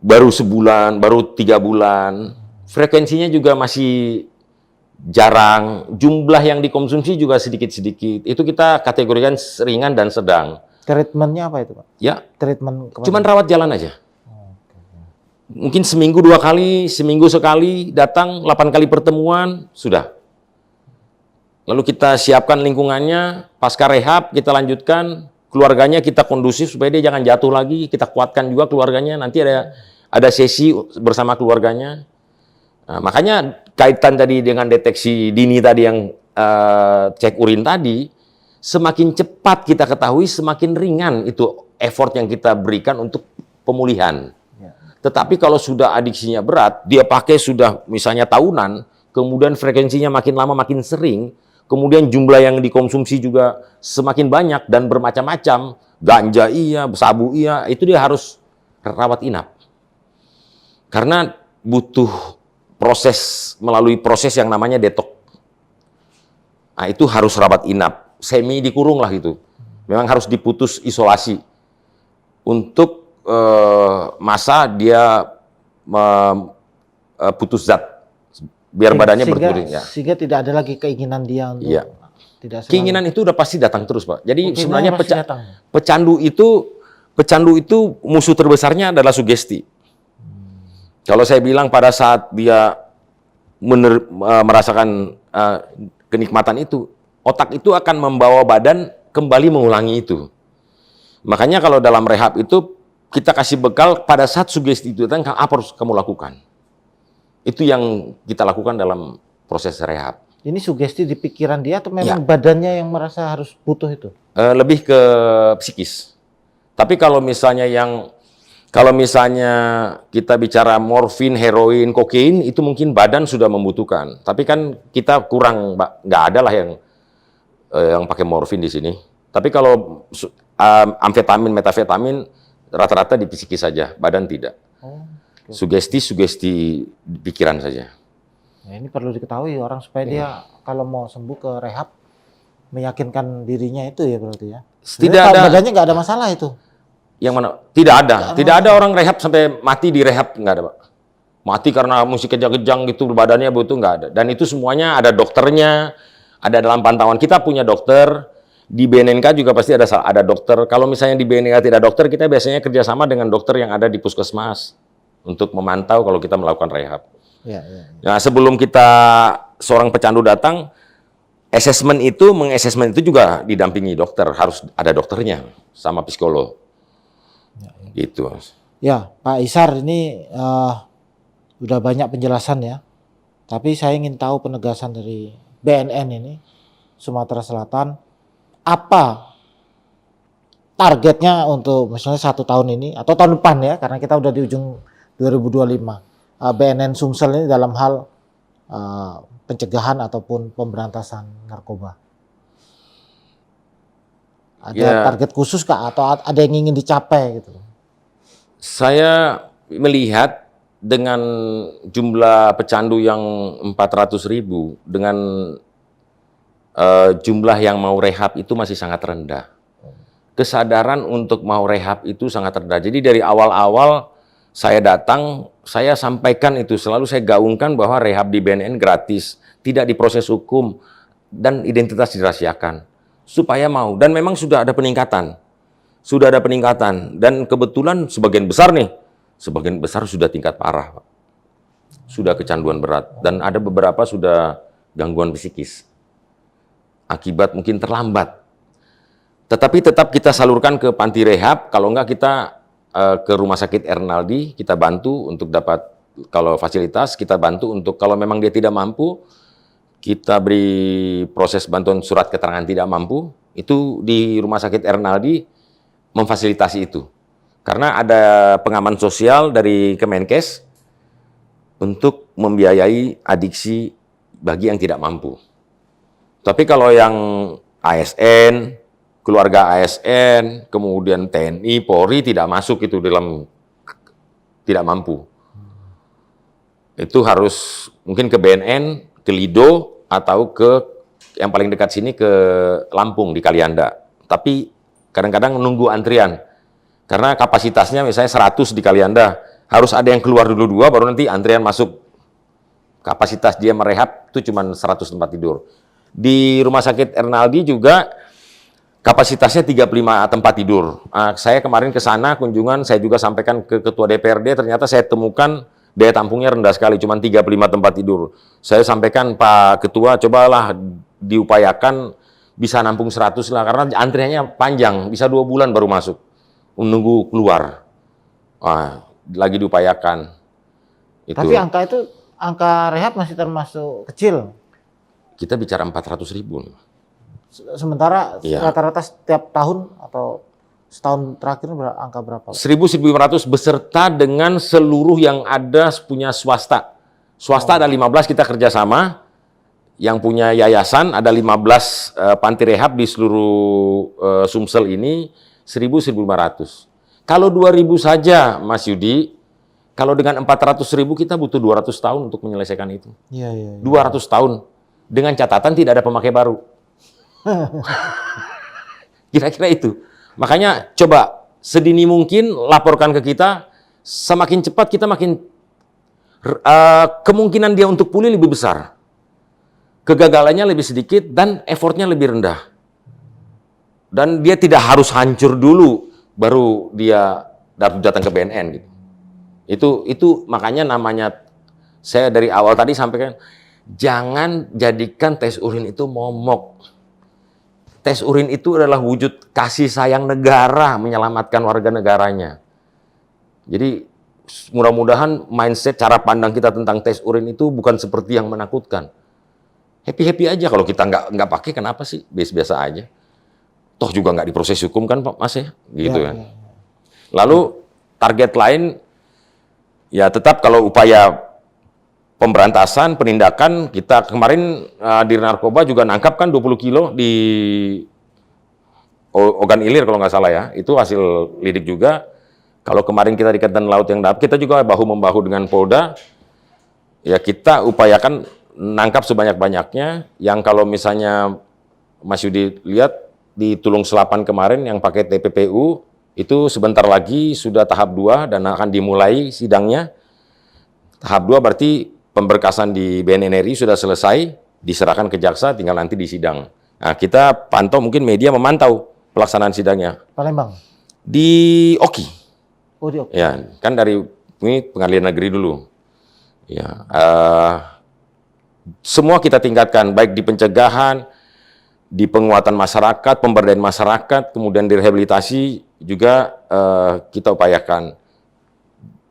baru sebulan, baru 3 bulan, frekuensinya juga masih jarang, jumlah yang dikonsumsi juga sedikit-sedikit. Itu kita kategorikan ringan dan sedang. Treatmentnya apa itu, Pak? Ya, Treatment cuman rawat jalan aja. Mungkin seminggu 2 kali, seminggu sekali, datang 8 kali pertemuan, sudah. Lalu kita siapkan lingkungannya, pasca rehab kita lanjutkan, keluarganya kita kondusif supaya dia jangan jatuh lagi, kita kuatkan juga keluarganya, nanti ada sesi bersama keluarganya. Nah, makanya kaitan tadi dengan deteksi dini tadi yang cek urin tadi, semakin cepat kita ketahui, semakin ringan itu effort yang kita berikan untuk pemulihan. Tetapi kalau sudah adiksinya berat, dia pakai sudah misalnya tahunan, kemudian frekuensinya makin lama makin sering, kemudian jumlah yang dikonsumsi juga semakin banyak dan bermacam-macam, ganja iya, sabu iya, itu dia harus rawat inap. Karena butuh melalui proses yang namanya detok. Nah, itu harus rawat inap, semi dikurung lah gitu. Memang harus diputus isolasi untuk masa dia putus zat, biar badannya berkurang. Ya. Sehingga tidak ada lagi keinginan dia untuk tidak selalu. Keinginan itu udah pasti datang terus, Pak. Jadi sebenarnya datang. pecandu itu musuh terbesarnya adalah sugesti. Kalau saya bilang pada saat dia merasakan kenikmatan itu, otak itu akan membawa badan kembali mengulangi itu. Makanya kalau dalam rehab itu, kita kasih bekal pada saat sugesti itu datang, apa harus kamu lakukan. Itu yang kita lakukan dalam proses rehab. Ini sugesti di pikiran dia atau memang badannya yang merasa harus butuh itu? Lebih ke psikis. Tapi kalau misalnya kita bicara morfin, heroin, kokain, itu mungkin badan sudah membutuhkan. Tapi kan kita kurang, Mbak. Nggak ada lah yang pakai morfin di sini. Tapi kalau amfetamin, metafetamin, rata-rata di psikis saja, badan tidak. Sugesti pikiran saja. Nah, ini perlu diketahui orang supaya dia kalau mau sembuh ke rehab, meyakinkan dirinya itu ya berarti ya. Badannya nggak ada masalah itu. Yang mana? Tidak ada. Tidak ada orang rehab sampai mati di rehab, nggak ada, Pak. Mati karena musik kejang-kejang gitu, badannya butuh, nggak ada. Dan itu semuanya ada dokternya, ada dalam pantauan. Kita punya dokter, di BNNK juga pasti ada dokter. Kalau misalnya di BNNK tidak dokter, kita biasanya kerjasama dengan dokter yang ada di puskesmas untuk memantau kalau kita melakukan rehab. Nah, sebelum seorang pecandu datang, mengasesmen itu juga didampingi dokter, harus ada dokternya sama psikolog. Gitu. Ya, Pak Isar, ini udah banyak penjelasan ya. Tapi saya ingin tahu penegasan dari BNN ini, Sumatera Selatan, apa targetnya untuk misalnya 1 tahun ini atau tahun depan ya, karena kita udah di ujung 2025. BNN Sumsel ini dalam hal pencegahan ataupun pemberantasan narkoba. Ada target khusus kah atau ada yang ingin dicapai gitu? Saya melihat dengan jumlah pecandu yang 400.000 dengan jumlah yang mau rehab itu masih sangat rendah. Kesadaran untuk mau rehab itu sangat rendah. Jadi dari awal-awal saya datang, saya sampaikan itu, selalu saya gaungkan bahwa rehab di BNN gratis, tidak diproses hukum, dan identitas dirahasiakan. Supaya mau, dan memang sudah ada peningkatan. Sudah ada peningkatan, dan kebetulan sebagian besar sudah tingkat parah, Pak. Sudah kecanduan berat, dan ada beberapa sudah gangguan psikis. Akibat mungkin terlambat. Tetapi tetap kita salurkan ke panti rehab, kalau enggak kita ke Rumah Sakit Ernaldi, kita bantu untuk dapat, kalau fasilitas, kita bantu untuk kalau memang dia tidak mampu, kita beri proses bantuan surat keterangan tidak mampu, itu di Rumah Sakit Ernaldi memfasilitasi itu. Karena ada pengaman sosial dari Kemenkes untuk membiayai adiksi bagi yang tidak mampu. Tapi kalau yang ASN, keluarga ASN, kemudian TNI, Polri tidak masuk itu dalam tidak mampu. Itu harus mungkin ke BNN, ke Lido, atau ke yang paling dekat sini ke Lampung di Kalianda. Tapi kadang-kadang menunggu antrian. Karena kapasitasnya misalnya 100 di Kalianda, harus ada yang keluar dulu 2 baru nanti antrian masuk. Kapasitas dia merehab itu cuma 100 tempat tidur. Di Rumah Sakit Ernaldi juga kapasitasnya 35 tempat tidur. Saya kemarin ke sana kunjungan, saya juga sampaikan ke Ketua DPRD, ternyata saya temukan daya tampungnya rendah sekali, cuma 35 tempat tidur. Saya sampaikan, Pak Ketua, cobalah diupayakan bisa nampung 100 lah, karena antriannya panjang, bisa 2 bulan baru masuk, menunggu keluar. Lagi diupayakan. Itu. Tapi angka rehab masih termasuk kecil. Kita bicara 400.000. Sementara Iya. rata-rata setiap tahun atau setahun terakhir angka berapa? 1.500 beserta dengan seluruh yang ada punya swasta. Swasta ada 15 kita kerjasama, yang punya yayasan ada 15 panti rehab di seluruh Sumsel ini 1.500. Kalau 2.000 saja, Mas Yudi, kalau dengan 400.000 kita butuh 200 tahun untuk menyelesaikan itu. Iya. 200 tahun. Dengan catatan tidak ada pemakai baru. Kira-kira itu. Makanya coba sedini mungkin laporkan ke kita, semakin cepat kita makin kemungkinan dia untuk pulih lebih besar. Kegagalannya lebih sedikit dan effortnya lebih rendah. Dan dia tidak harus hancur dulu baru dia datang ke BNN gitu. Itu makanya namanya saya dari awal tadi sampaikan, jangan jadikan tes urin itu momok. Tes urin itu adalah wujud kasih sayang negara menyelamatkan warga negaranya. Jadi mudah-mudahan mindset cara pandang kita tentang tes urin itu bukan seperti yang menakutkan. Happy-happy aja kalau kita nggak pakai, kenapa sih? Biasa-biasa aja. Toh juga nggak diproses hukum kan Pak Mas ya? Gitu kan. Ya. Lalu target lain ya tetap kalau upaya pemberantasan, penindakan, kita kemarin di narkoba juga nangkap kan 20 kilo di Ogan Ilir kalau nggak salah ya. Itu hasil lidik juga. Kalau kemarin kita di Ketentuan Laut yang dapat, kita juga bahu-membahu dengan Polda. Ya kita upayakan nangkap sebanyak-banyaknya. Yang kalau misalnya Mas Yudi lihat di Tulung Selapan kemarin yang pakai TPPU, itu sebentar lagi sudah tahap 2 dan akan dimulai sidangnya. Tahap 2 berarti pemberkasan di BNN RI sudah selesai, diserahkan ke jaksa, tinggal nanti di sidang. Nah, kita pantau, mungkin media memantau pelaksanaan sidangnya. Palembang? Di Oki. Oh, di Oki. Ya, kan dari ini pengadilan negeri dulu. Ya, semua kita tingkatkan, baik di pencegahan, di penguatan masyarakat, pemberdayaan masyarakat, kemudian di rehabilitasi juga kita upayakan.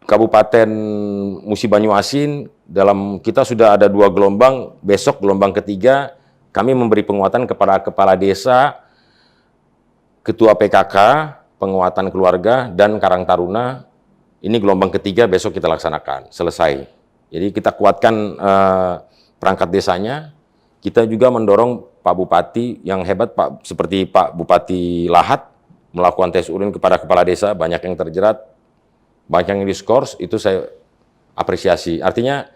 Kabupaten Musi Banyuasin, dalam kita sudah ada 2 gelombang, besok gelombang ketiga, kami memberi penguatan kepada kepala desa, ketua PKK, penguatan keluarga, dan Karang Taruna. Ini gelombang ketiga besok kita laksanakan, selesai. Jadi kita kuatkan perangkat desanya, kita juga mendorong Pak Bupati yang hebat, seperti Pak Bupati Lahat, melakukan tes urin kepada kepala desa, banyak yang terjerat, banyak yang diskors, itu saya apresiasi. Artinya,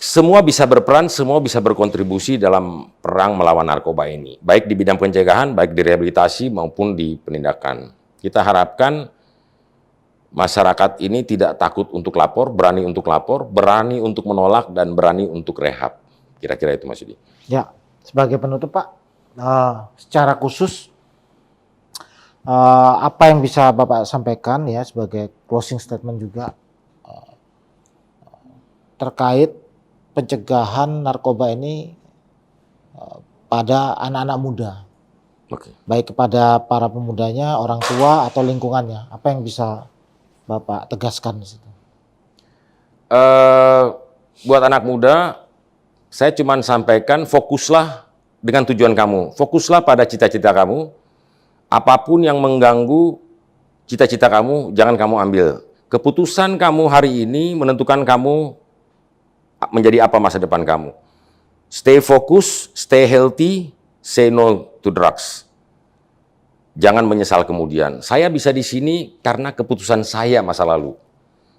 semua bisa berperan, semua bisa berkontribusi dalam perang melawan narkoba ini. Baik di bidang pencegahan, baik di rehabilitasi, maupun di penindakan. Kita harapkan masyarakat ini tidak takut untuk lapor, berani untuk menolak, dan berani untuk rehab. Kira-kira itu Mas Yudi. Ya, sebagai penutup Pak, secara khusus apa yang bisa Bapak sampaikan ya sebagai closing statement juga terkait pencegahan narkoba ini pada anak-anak muda, Oke. baik kepada para pemudanya, orang tua atau lingkungannya, apa yang bisa Bapak tegaskan di situ? Buat anak muda, saya cuma sampaikan fokuslah dengan tujuan kamu, fokuslah pada cita-cita kamu. Apapun yang mengganggu cita-cita kamu, jangan kamu ambil. Keputusan kamu hari ini menentukan kamu menjadi apa masa depan kamu. Stay fokus, stay healthy, say no to drugs. Jangan menyesal kemudian. Saya bisa di sini karena keputusan saya masa lalu.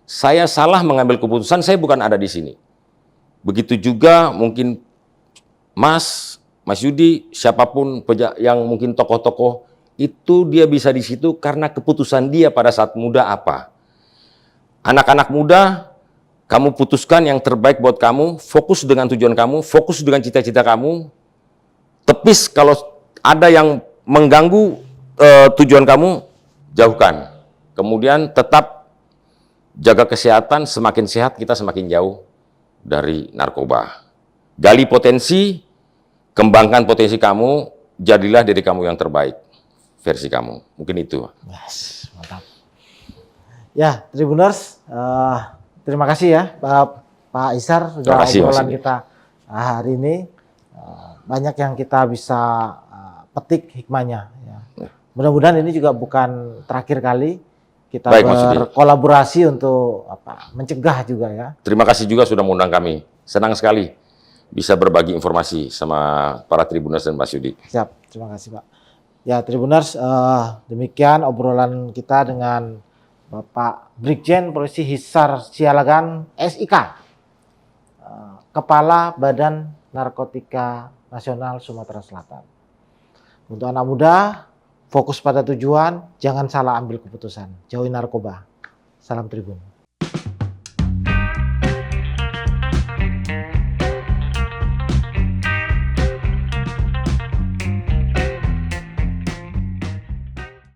Saya salah mengambil keputusan, saya bukan ada di sini. Begitu juga mungkin Mas Yudi, siapapun yang mungkin tokoh-tokoh, itu dia bisa di situ karena keputusan dia pada saat muda apa. Anak-anak muda, kamu putuskan yang terbaik buat kamu, fokus dengan tujuan kamu, fokus dengan cita-cita kamu, tepis kalau ada yang mengganggu tujuan kamu, jauhkan. Kemudian tetap jaga kesehatan, semakin sehat kita semakin jauh dari narkoba. Gali potensi, kembangkan potensi kamu, jadilah diri kamu yang terbaik, versi kamu. Mungkin itu. Yes, mantap. Ya, Tribuners, terima kasih ya Pak Ishar sudah obrolan kita hari ini. Banyak yang kita bisa petik hikmahnya. Ya. Mudah-mudahan ini juga bukan terakhir kali kita berkolaborasi untuk mencegah juga ya. Terima kasih juga sudah mengundang kami. Senang sekali bisa berbagi informasi sama para Tribuners dan Mas Yudi. Siap, terima kasih Pak. Ya Tribuners, demikian obrolan kita dengan Bapak Brigjen Polisi Hisar Sialagan SIK, Kepala Badan Narkotika Nasional Sumatera Selatan. Untuk anak muda, fokus pada tujuan, jangan salah ambil keputusan. Jauhi narkoba. Salam Tribun.